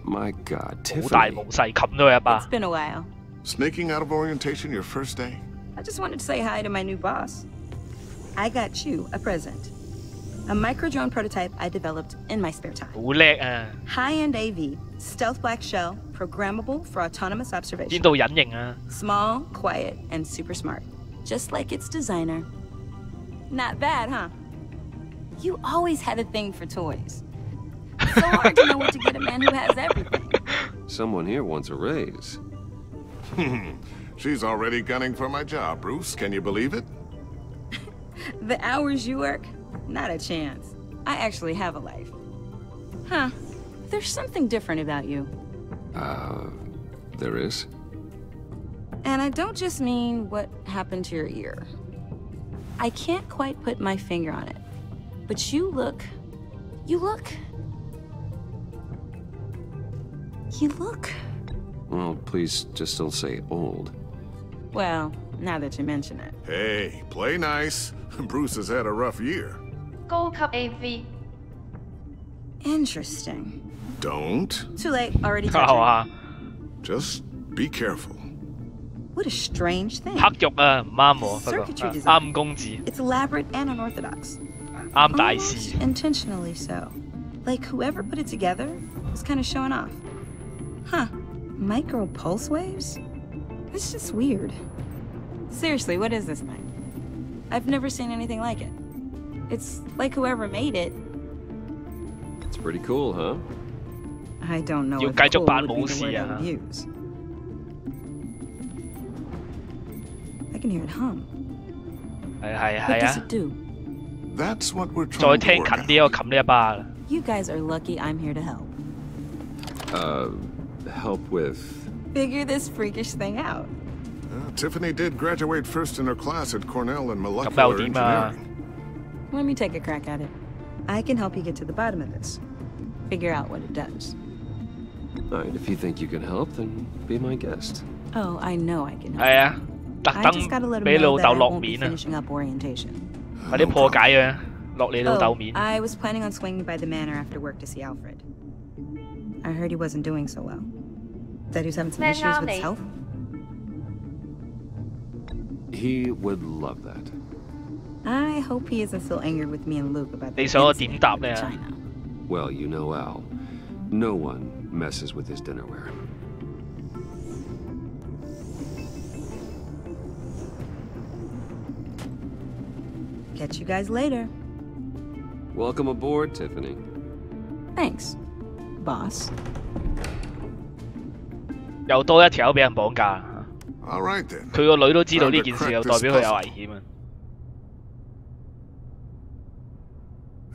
My God, 冇大 Tiffany. 冇細，冚咗佢一巴 It's。been a while. Sneaking out of orientation your first day? I just wanted to say hi to my new boss. I got you a present. A micro-drone prototype I developed in my spare time. 好叻啊！ High-end AV, stealth black shell, programmable for autonomous 邊 observation. 度隱形啊？ Small, quiet, and super smart. Just like its designer. Not bad, huh? You always had a thing for toys. So hard to know what to get a man who has everything. Someone here wants a raise. She's already gunning for my job, Bruce. Can you believe it? The hours you work? Not a chance. I actually have a life. Huh. There's something different about you. There is? And I don't just mean what happened to your ear. I can't quite put my finger on it. But you look... Well, please just don't say old. Well, now that you mention it. Hey, play nice. Bruce has had a rough year. 高級 AV Interesting. Don't. Too late. Already 係嘛？ Just be careful. What a strange thing. 黑肉啊，唔啱我，不過 Circuitry 啱 design. 公子， It's elaborate and unorthodox. 啱大師。 Almost intentionally so. Like whoever put it together was kind of showing off. Huh. Micro pulse waves? It's just weird. Seriously, what is this thing? I've never seen anything like it. It's like whoever made it. It's pretty cool, huh? I don't know 要 if 繼續 cool 扮 would 武 be the 士 word I 啊 would！ use. I can hear it hum. 係 What does 啊！ it do? That's what we're 再 trying to 聽 work 近 out. 啲，我冚呢一巴啦。 You guys are lucky I'm here to help. Help with... Figure this freakish thing out. Tiffany did graduate first in her class at Cornell in 咁 molecular 又點啊？ engineering. Let me take a crack at it. I can help you get to the bottom of this. Figure out what it does. Alright, if you think you can help, then be my guest. Oh, I know I can help. 係啊，特 I 登 just gotta let 俾 him 你 know 老 that 豆 I 落 won't be 面啊！ finishing up orientation. 快啲破解啊！落你老豆 Oh, 面。 I was planning on swinging by the manor after work to see Alfred. I heard he wasn't doing so well. That he was having some Man, issues with now his health. He would love that. I hope he isn't still angered with me and Luke about 你 the 想我 incident 點答 in 你啊？ China. Well, you know Al. No one messes with his dinnerware. Catch you guys later. Welcome aboard, Tiffany. Thanks, boss. 又多一條友俾人綁架。 All right then. 佢個女都知道 Time 呢 to 件事， crack 又 this 代表佢有 puzzle. 危險啊！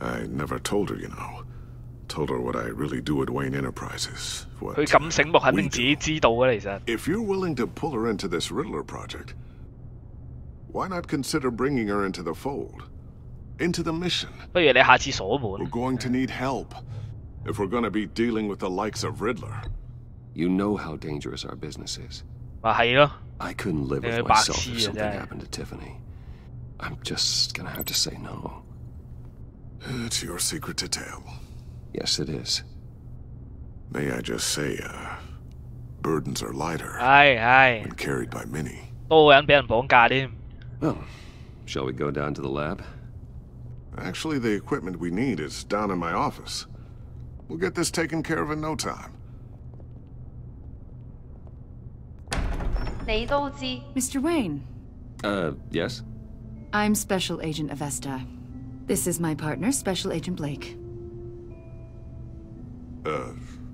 I never told her, you know. Told her what I really do at Wayne Enterprises. What 佢咁醒目，肯定自己知道嘅其實。 If you're willing to pull her into this Riddler project, why not consider bringing her into the fold? Into the mission? 不如你下次鎖門。 We're going to need help. If we're going to be dealing with the likes of Riddler. You know how dangerous our business is. 咪係咯。 I couldn't live 你 with 係白 myself 痴 if 啊 something 真係。 happened to Tiffany. I'm just gonna have to say no. It's your secret to tell. Yes, it is. May I just say, burdens are lighter 係 when carried by many. 多個人俾人綁架添。 Well, shall we go down to the lab? Actually, the equipment we need is down in my office. We'll get this taken care of in no time. 你都知。 Mr. Wayne, Yes? I'm Special Agent Avesta. This is my partner, Special Agent Blake.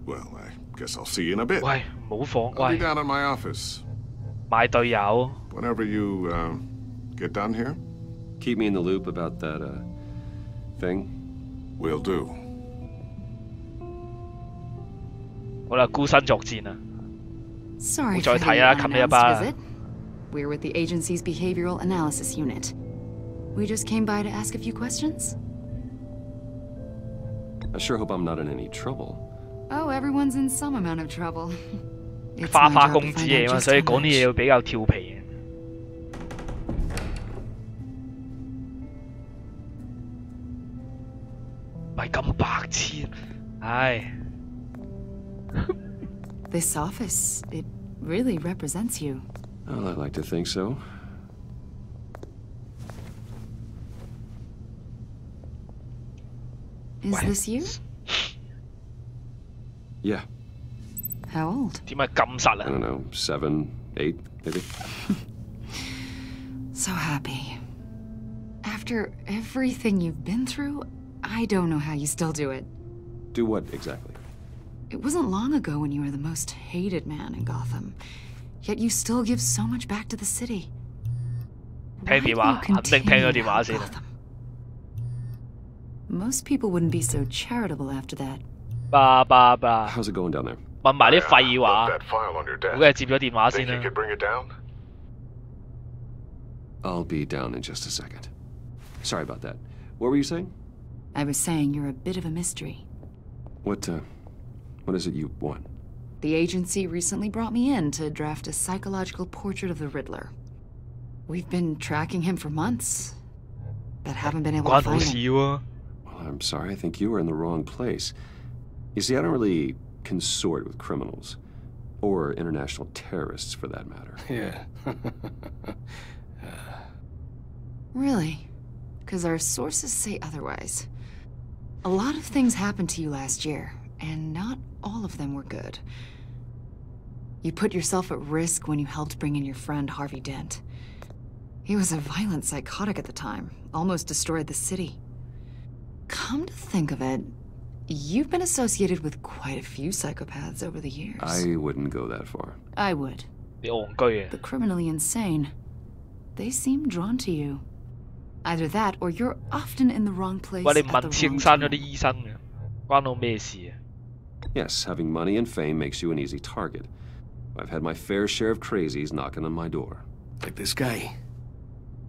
Well, I guess I'll see you in a bit. 喂，唔好放 I'll be 喂， down in my office. 買隊友。 Whenever you, get done here, Keep me in the loop about that, thing. will do. 好啦，孤身作戰啊！ Sorry 冇再 for the 睇啦，冚你一巴 unannounced。visit. We're with the agency's behavioral analysis unit. We just came by to ask a few questions. I sure hope I'm not in any trouble. Oh, everyone's in some amount of trouble. It's 花 my 花 job 公 to 子 find 嚟 out 嘛， just 所以 how 講啲嘢 much. 要比較調皮嘅。唔係咁白痴，唉。 This office, it really represents you. Well, I like to think so. Is this you? Yeah. How old? 點解咁實 I 啊？ don't know, 7, 8, maybe? So happy. After everything you've been through, I don't know how you still do it. Do what exactly? It wasn't long ago when you were the most hated man in Gotham. Yet you still give so much back to the city. 聽電話，肯定聽咗電話先。 Most people wouldn't be so charitable after that. 爸爸爸， How's it going down there? 問埋啲廢 Left 話。 that file on your 我 desk. 梗係接咗電話 Think 先 you 啦。 could bring it down? I'll be down in just a second. Sorry about that. What were you saying? I was saying you're a bit of a mystery. What is it you want? The agency recently brought me in to draft a psychological portrait of the Riddler. We've been tracking him for months, but haven't been able to find him. Well, I'm sorry, I think you were in the wrong place. You see, I don't really consort with criminals. Or international terrorists, for that matter. Yeah. Really? Because our sources say otherwise. A lot of things happened to you last year, and not all of them were good. You put yourself at risk when you helped bring in your friend Harvey Dent. He was a violent psychotic at the time, almost destroyed the city. Come to think of it, you've been associated with quite a few psychopaths over the years. I wouldn't go that far. I would. The criminally insane. They seem drawn to you. Either that, or you're often in the wrong place at the wrong time. Yes, having money and fame makes you an easy target. I've had my fair share of crazies knocking on my door. Like this guy.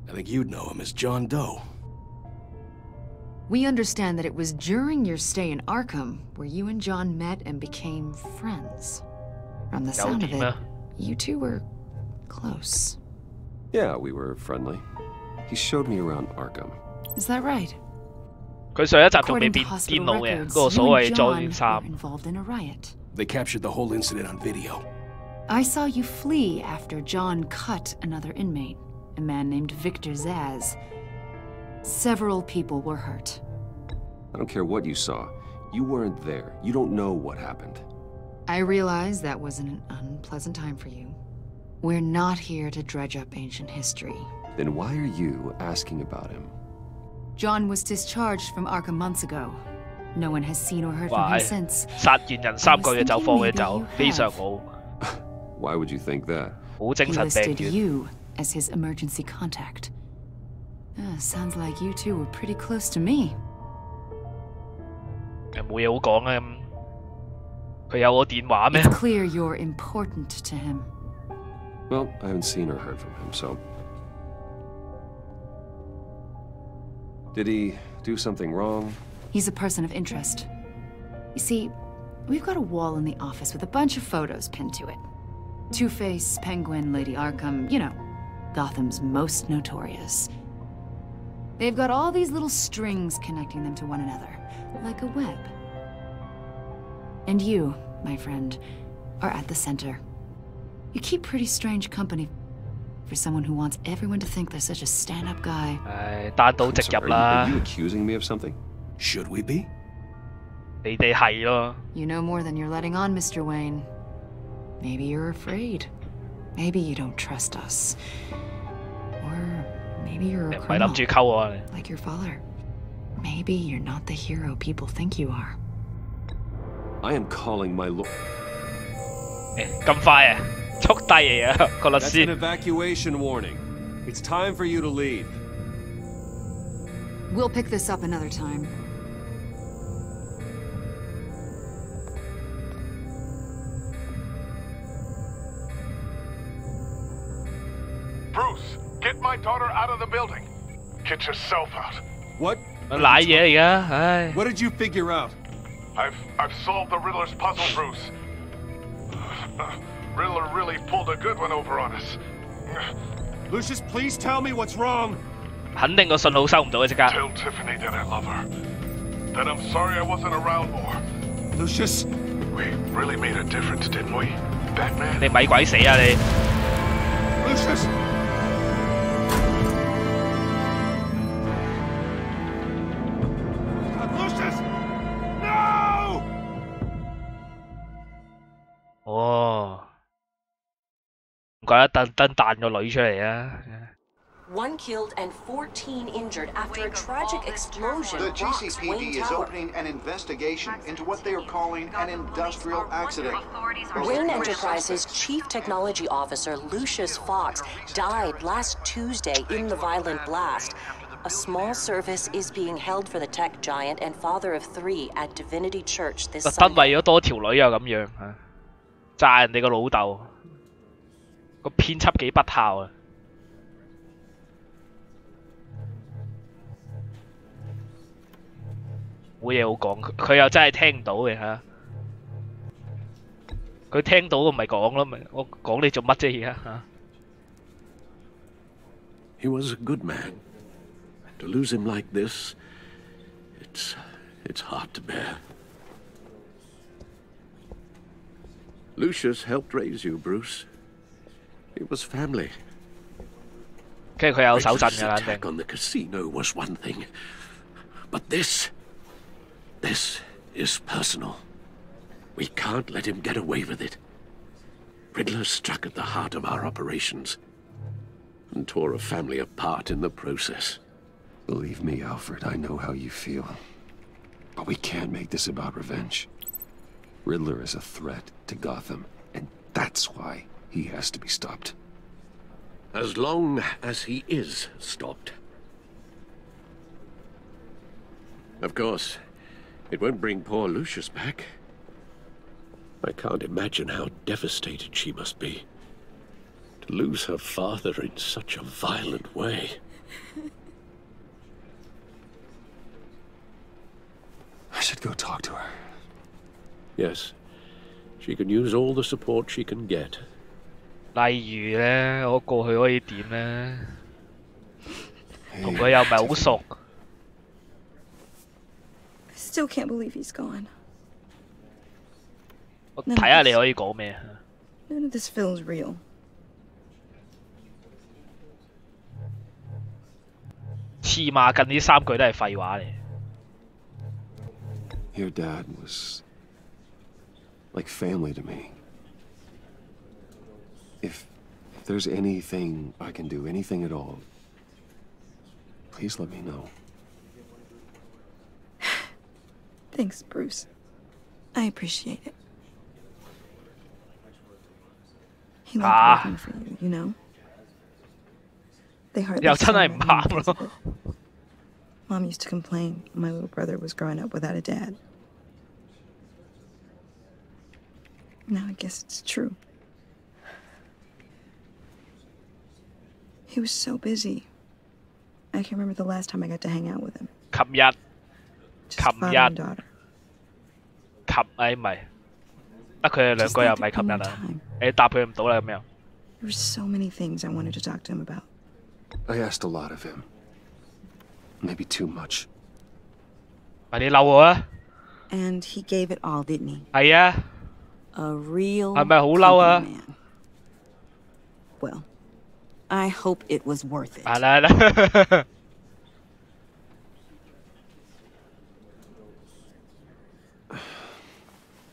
I think you'd know him as John Doe. We understand that it was during your stay in Arkham where you and John met and became friends. From the sound of it, you two were close. Yeah, we were friendly. He showed me around Arkham. Is that right? 佢上一集仲未 According to 變 hospital 癲佬嘅， records, 嗰個 you 所 and 謂 John 再 were 衫。 involved in a riot. They captured the whole incident on video. I saw you flee after John cut another inmate, a man named Victor Zaz. Several people were hurt. I don't care what you saw. You weren't there. You don't know what happened. I realize that was an unpleasant time for you. We're not here to dredge up ancient history. Then why are you asking about him? John was discharged from Arkham months ago. No one has seen or heard from 哇 him since. 殺完人3個月就放佢走，非常好。 Why would you think that? 好精 He 神病 listed 院。 you as his emergency contact. Sounds like you two were pretty close to me. 冇嘢好講啊咁。佢有我電話咩？ It's clear you're important to him. Well, I haven't seen or heard from him, so... Did he do something wrong? He's a person of interest. You see, we've got a wall in the office with a bunch of photos pinned to it. Two-Face, Penguin, Lady Arkham, you know, Gotham's most notorious. They've got all these little strings connecting them to one another, like a web. And you, my friend, are at the center. You keep pretty strange company for someone who wants everyone to think they're such a stand-up guy. 唉，單刀直入啦 Are you accusing me of something? Should we be? 你哋係咯。 You know more than you're letting on, Mr. Wayne. Maybe you're afraid. Maybe you don't trust us. Or maybe you're a 唔係 criminal, 諗住溝我啊你。 like your father. Maybe you're not the hero people think you are. I am calling my lord. 咁快啊！速遞嚟啊，個律 That's an 師。 evacuation warning. It's time for you to leave. We'll pick this up another time. Bruce, get my daughter out of the building. Get yourself out. What? 賴嘢嚟㗎，唉。 What did you figure out? I've solved the Riddler's puzzle, Bruce. Riddler really pulled a good one over on us. Lucius, please tell me what's wrong. 肯定個信號收唔到啊！即刻。 Tell Tiffany that I love her. That I'm sorry I wasn't around more. Lucius. We really made a difference, didn't we, Batman? 你咪鬼死啊你！ Lucius. Lucius. No. 哦，唔怪得特登彈個女出嚟啊！ One killed and 14 injured after a tragic explosion The rocks GCPD Wayne is Tower. opening an investigation into what they are calling an industrial accident. Wayne Enterprises' chief technology officer, Lucius Fox, died last Tuesday in the violent blast. A small service is being held for the tech giant and father of 3 at Divinity Church this 特登 Sunday. 為咗多條女又咁樣啊，炸人哋個老豆，個編輯幾不孝啊！ 冇嘢好講，佢又真係聽唔到嘅嚇。佢聽到我咪講咯，咪我講你做乜啫而家嚇？He was a good man. To lose him like this, it's hard to bear. Lucius helped raise you, Bruce. It was family. 跟住佢有手震 Richard's 㗎啦， attack on the casino was one thing, but this is personal. We can't let him get away with it. Riddler struck at the heart of our operations and tore a family apart in the process. Believe me, Alfred, I know how you feel. But we can't make this about revenge. Riddler is a threat to Gotham, and that's why he has to be stopped. As long as he is stopped. Of course, it won't bring poor Lucius back. I can't imagine how devastated she must be. To lose her father in such a violent way. I should go talk to her. Yes, she can use all the support she can get. 例如咧，我過去可以點咧？同佢又唔係好熟。I still can't believe he's gone. 我睇下你可以講咩。None of this feels real. 黐孖筋呢三句都係廢話嚟。Your dad was like family to me. If there's anything I can do, anything at all, please let me know. Thanks, Bruce. I appreciate it. He loved working for you, you know? They hardly saw my name because of it. Mom used to complain my little brother was growing up without a dad. Now I guess it's true. He was so busy. I can't remember the last time I got to hang out with him. 琴日 Father and daughter. 唔係，得佢哋兩個又唔係琴日啦。你答佢唔到啦咁樣。There were so many things I wanted to talk to him about. I asked a lot of him. Maybe too much. 咪你嬲我啊！ And he gave it all, didn't he? 係啊。A real 係咪好嬲啊 man. Well, I hope it was worth it. 係啦係啦。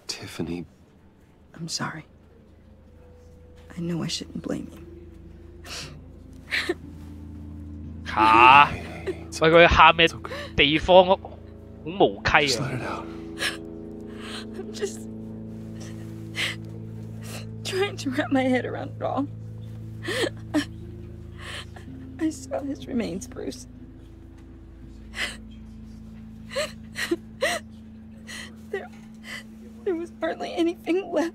Tiffany. I'm sorry. I know I shouldn't blame you. 嚇！喂，佢喊嘅地方好無稽啊！ I'm just trying to wrap my head around it all. I saw his remains, Bruce. There was hardly anything left.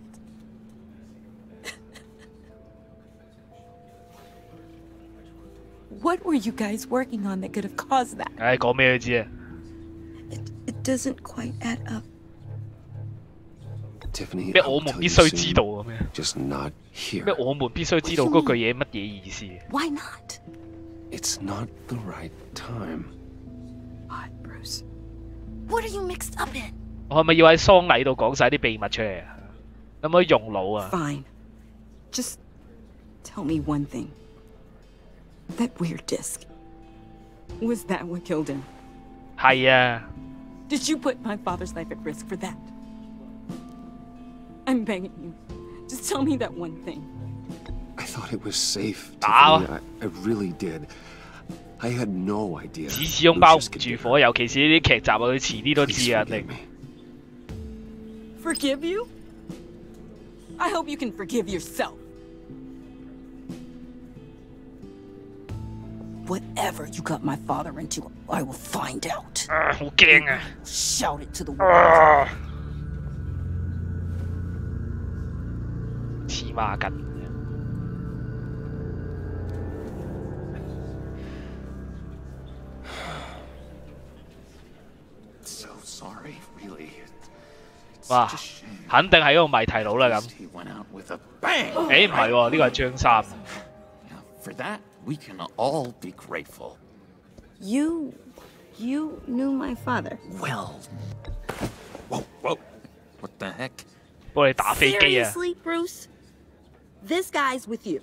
What were you guys working on that could have caused that? 唉，講咩都知啊！ It doesn't quite add up. Tiffany, 咩我們必須知道咁樣 ？Just not here. 咩我們必須知道嗰句嘢乜嘢意思 Why not? It's not the right time. What, Bruce? What are you mixed up in? 我係咪要喺喪禮度講晒啲秘密出嚟啊？可唔可以用腦啊 Fine. Just tell me one thing. That weird disc. Was that what killed him? 係啊。 Did you put my father's life at risk for that? I'm begging you. Just tell me that one thing. I thought it was safe. 打 Tiffany. I really did. I had no idea. 次次擁包唔住火，尤其是呢啲劇集啊，佢遲啲都知啊，肯定。 Forgive you? I hope you can forgive yourself. Whatever you got my father into, I will find out. 好驚啊 Shout it to the world. 黐孖筋。 So sorry, really. It's 哇 such a shame. 肯定係嗰個謎題佬啦咁。He went out with a bang. 誒唔係喎，呢個係張三。For that, we can all be grateful. You knew my father. Well, whoa, what the heck? 幫你打飛機啊！ Seriously, Bruce? This guy's with you.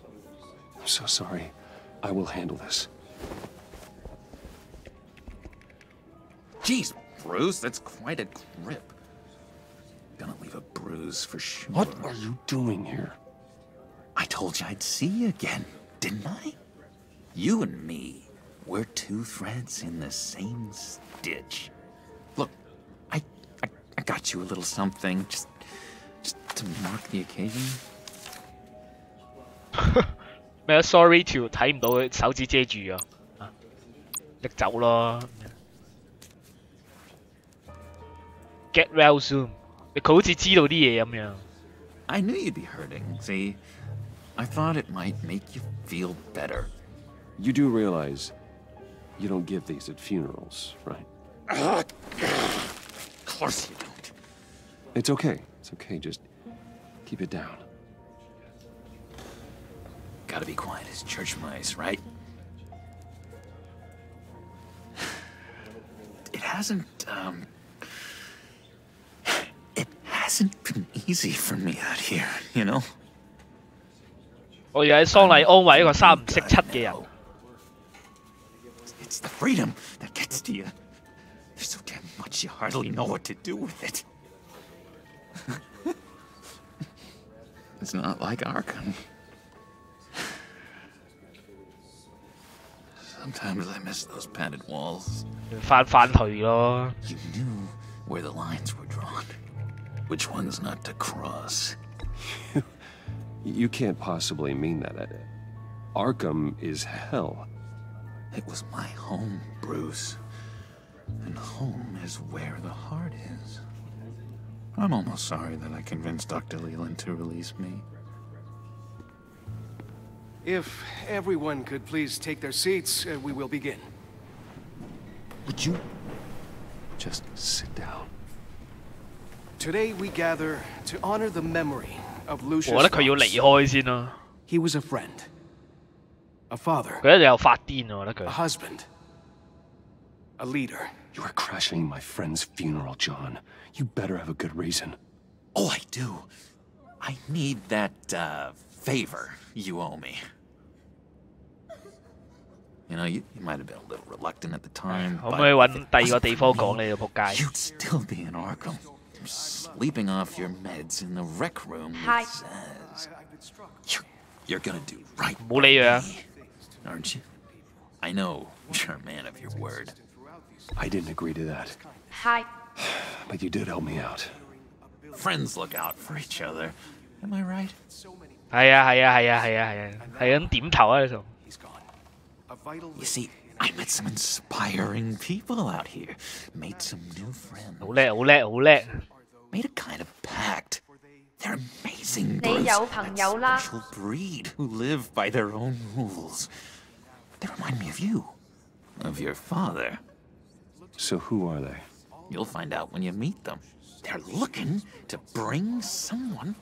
I'm so sorry. I will handle this. Jeez, Bruce, that's quite a grip. Gonna leave a bruise for sure. What are you doing here? I told you I'd see you again, didn't I? You and me, we're two threads in the same stitch. Look, I got you a little something, just to mark the occasion. 咩 ？Sorry to 睇唔到佢手指遮住啊！拎走咯。Get well soon。佢好似知道啲嘢咁樣。I knew you'd be hurting. See, I thought it might make you feel better. You do realize you don't give these at funerals, right? Of course you don't. It's okay. It's okay. Just keep it down. Gotta be quiet as church mice, right? It hasn't been easy for me out here, you know? 我要喺喪禮安慰一個三唔識七嘅人。It's the freedom that gets to you. There's so damn much you hardly know what to do with it. It's not like Arkham. Sometimes I miss those padded walls. 翻去咯。 You knew where the lines were drawn. Which ones not to cross. You can't possibly mean that. Arkham is hell. It was my home, Bruce. And home is where the heart is. I'm almost sorry that I convinced Dr. Leland to release me. If everyone could please take their seats, we will begin. Would you just sit down? Today we gather to honor the memory of Lucius. 我覺得佢要離開先咯。He was a friend, a father. 佢一定有發癲啊！我覺得佢。A husband, a leader. You are crashing my friend's funeral, John. You better have a good reason. Oh, I do. I need that favor you owe me. You know, you might have been a little reluctant at the time. 可唔可以揾第二個地方講你個仆街 You'd still be in Arkham, sleeping off your meds in the rec room. Hi. Says, you're gonna do right. 冇理佢啊！ Aren't you? I know you're a man of your word. I didn't agree to that. Hi. But you did help me out. Friends look out for each other. Am I right? 係啊係啊係啊係啊係啊，係咁點頭啊喺度。You see, I met some inspiring people out here. Made some new friends. 好叻好叻好叻。Made a kind of pact. They're amazing 你 birds. 有朋友啦。 Special breed who live by their own rules. They remind me of you. Of your father. So who are they? You'll find out when you meet them. They're looking to bring someone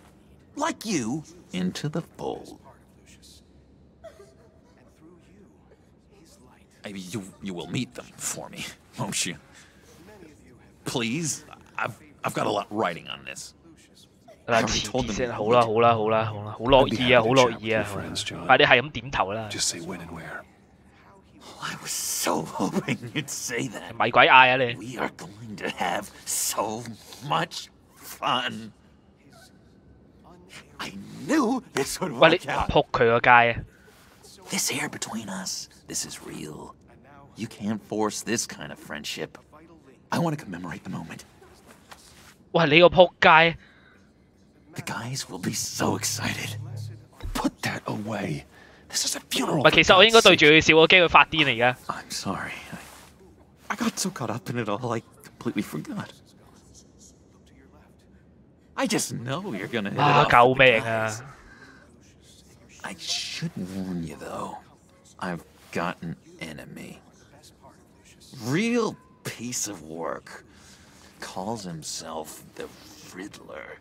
like you into the fold. You will meet them for me, won't you? Please, I've got a lot writing on this. 嗱，遲啲先，好啦好啦好啦好啦，好樂意啊好樂意啊，快啲係咁點頭啦。 Just say when and where. I was so hoping you'd say that. 咪鬼嗌啊你！ We are going to have so much fun. I knew this would 喂，你 work out. 撲佢個街啊！ This air between us, this is real. You can't force this kind of friendship. I want to commemorate the moment. 喂，你個撲街！ The guys will be so excited. Put that away. This is a funeral. 喂，其實我應該對住佢笑，我驚佢發癲嚟㗎。 I'm sorry. I got so caught up in it all, I completely forgot. I just know you're gonna hit it 啊！ off 救 with the 命 guys. 啊！ I should warn you, though. I've got an enemy. Real piece of work. Calls himself the Riddler.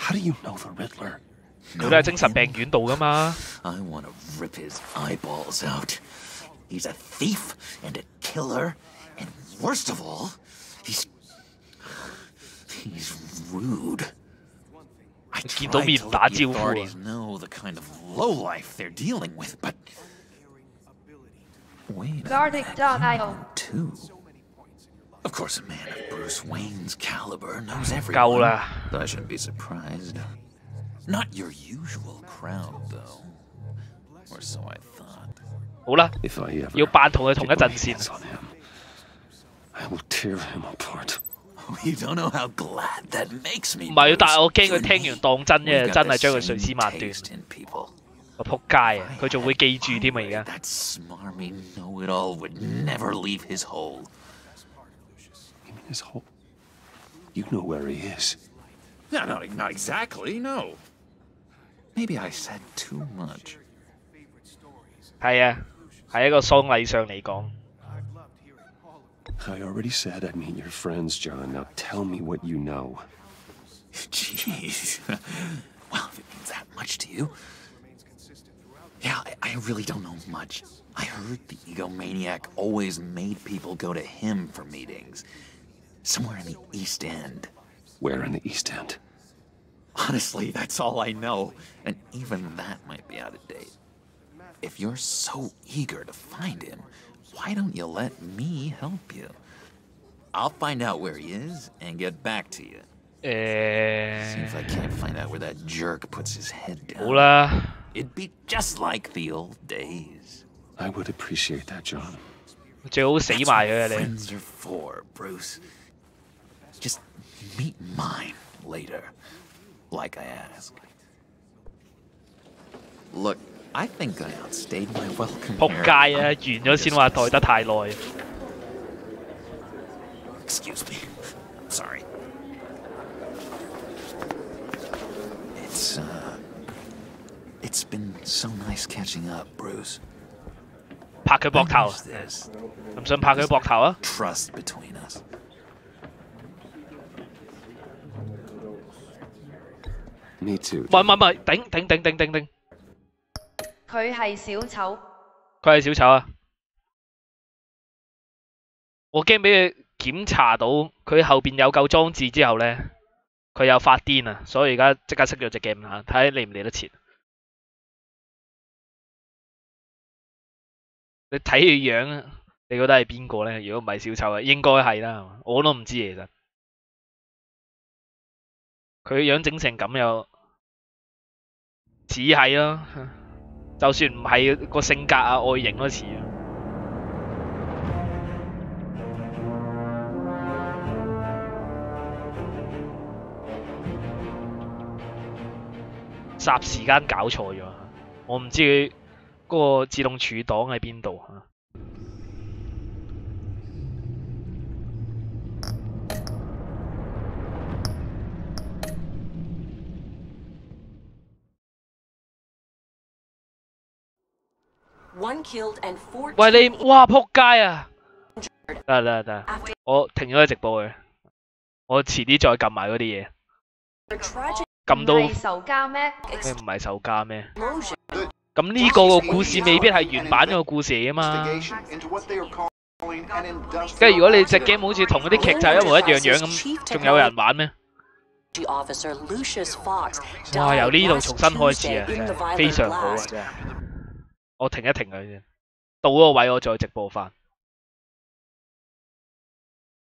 How do you know the Riddler? 佢都係精神病院度噶嘛。I want to rip his eyeballs out. He's a thief and a killer, and worst of all, he's rude. I tried to let the authorities know the kind of lowlife they're dealing with, but wait too. Of course, a man of Bruce Wayne's caliber knows everyone. But I shouldn't be surprised. Not your usual crowd, though. Or so I thought. 好啦，要扮同佢同一陣線。I will tear him apart. You don't know how glad that makes me. 唔係，但係我驚佢聽完當真啫，真係將佢碎屍萬段。我仆街啊！佢仲會記住添啊！而家。That smarmy know-it-all would never leave his hole. You mean his hole? You know where he is. No, not exactly. No. Maybe I said too much. 係啊，喺一個喪禮上嚟講。I already said I'd meet your friends, John. Now tell me what you know. Jeez. Well, if it means that much to you. Yeah, I really don't know much. I heard the egomaniac always made people go to him for meetings. Somewhere in the East End. Where in the East End? Honestly, that's all I know. And even that might be out of date. If you're so eager to find him, why don't you let me help you? I'll find out where he is and get back to you. See if I can't find out where that jerk puts his head down. It'd be just like the old days. I would appreciate that, John. 最好死埋佢啊你。 Friends are for, Bruce. Just meet mine later, like I asked. Look, I think I outstayed my welcome. 仆街啊！完咗先話待得太耐。Excuse me. I'm sorry. It's been so nice catching up, Bruce. 拍佢膊頭，唔想拍佢膊頭啊 ？Trust between us. Me too. 唔係，頂！佢係小丑。佢係小丑啊！我驚俾佢檢查到佢後邊有嚿裝置之後咧，佢又發癲啊！所以而家即刻熄咗隻 game 啦，睇下嚟唔嚟得切。你睇佢樣，你覺得係邊個咧？如果唔係小丑啊，應該係啦，我都唔知其實。佢樣整成咁又似係咯，就算唔係個性格啊、外形都似啊。霎時間搞錯咗，我唔知佢嗰個自動儲檔喺邊度啊。喂你，哇仆街啊！得，我停咗個直播佢，我遲啲再撳埋嗰啲嘢。撳到受加咩？唔係受加咩？咁呢個故事未必係原版嗰個故事啊嘛。跟住如果你隻 game 好似同嗰啲劇集一模一樣咁，仲有人玩咩？哇！由呢度重新開始啊，真係非常好啊！真係。我停一停佢先，到嗰個位我再直播翻。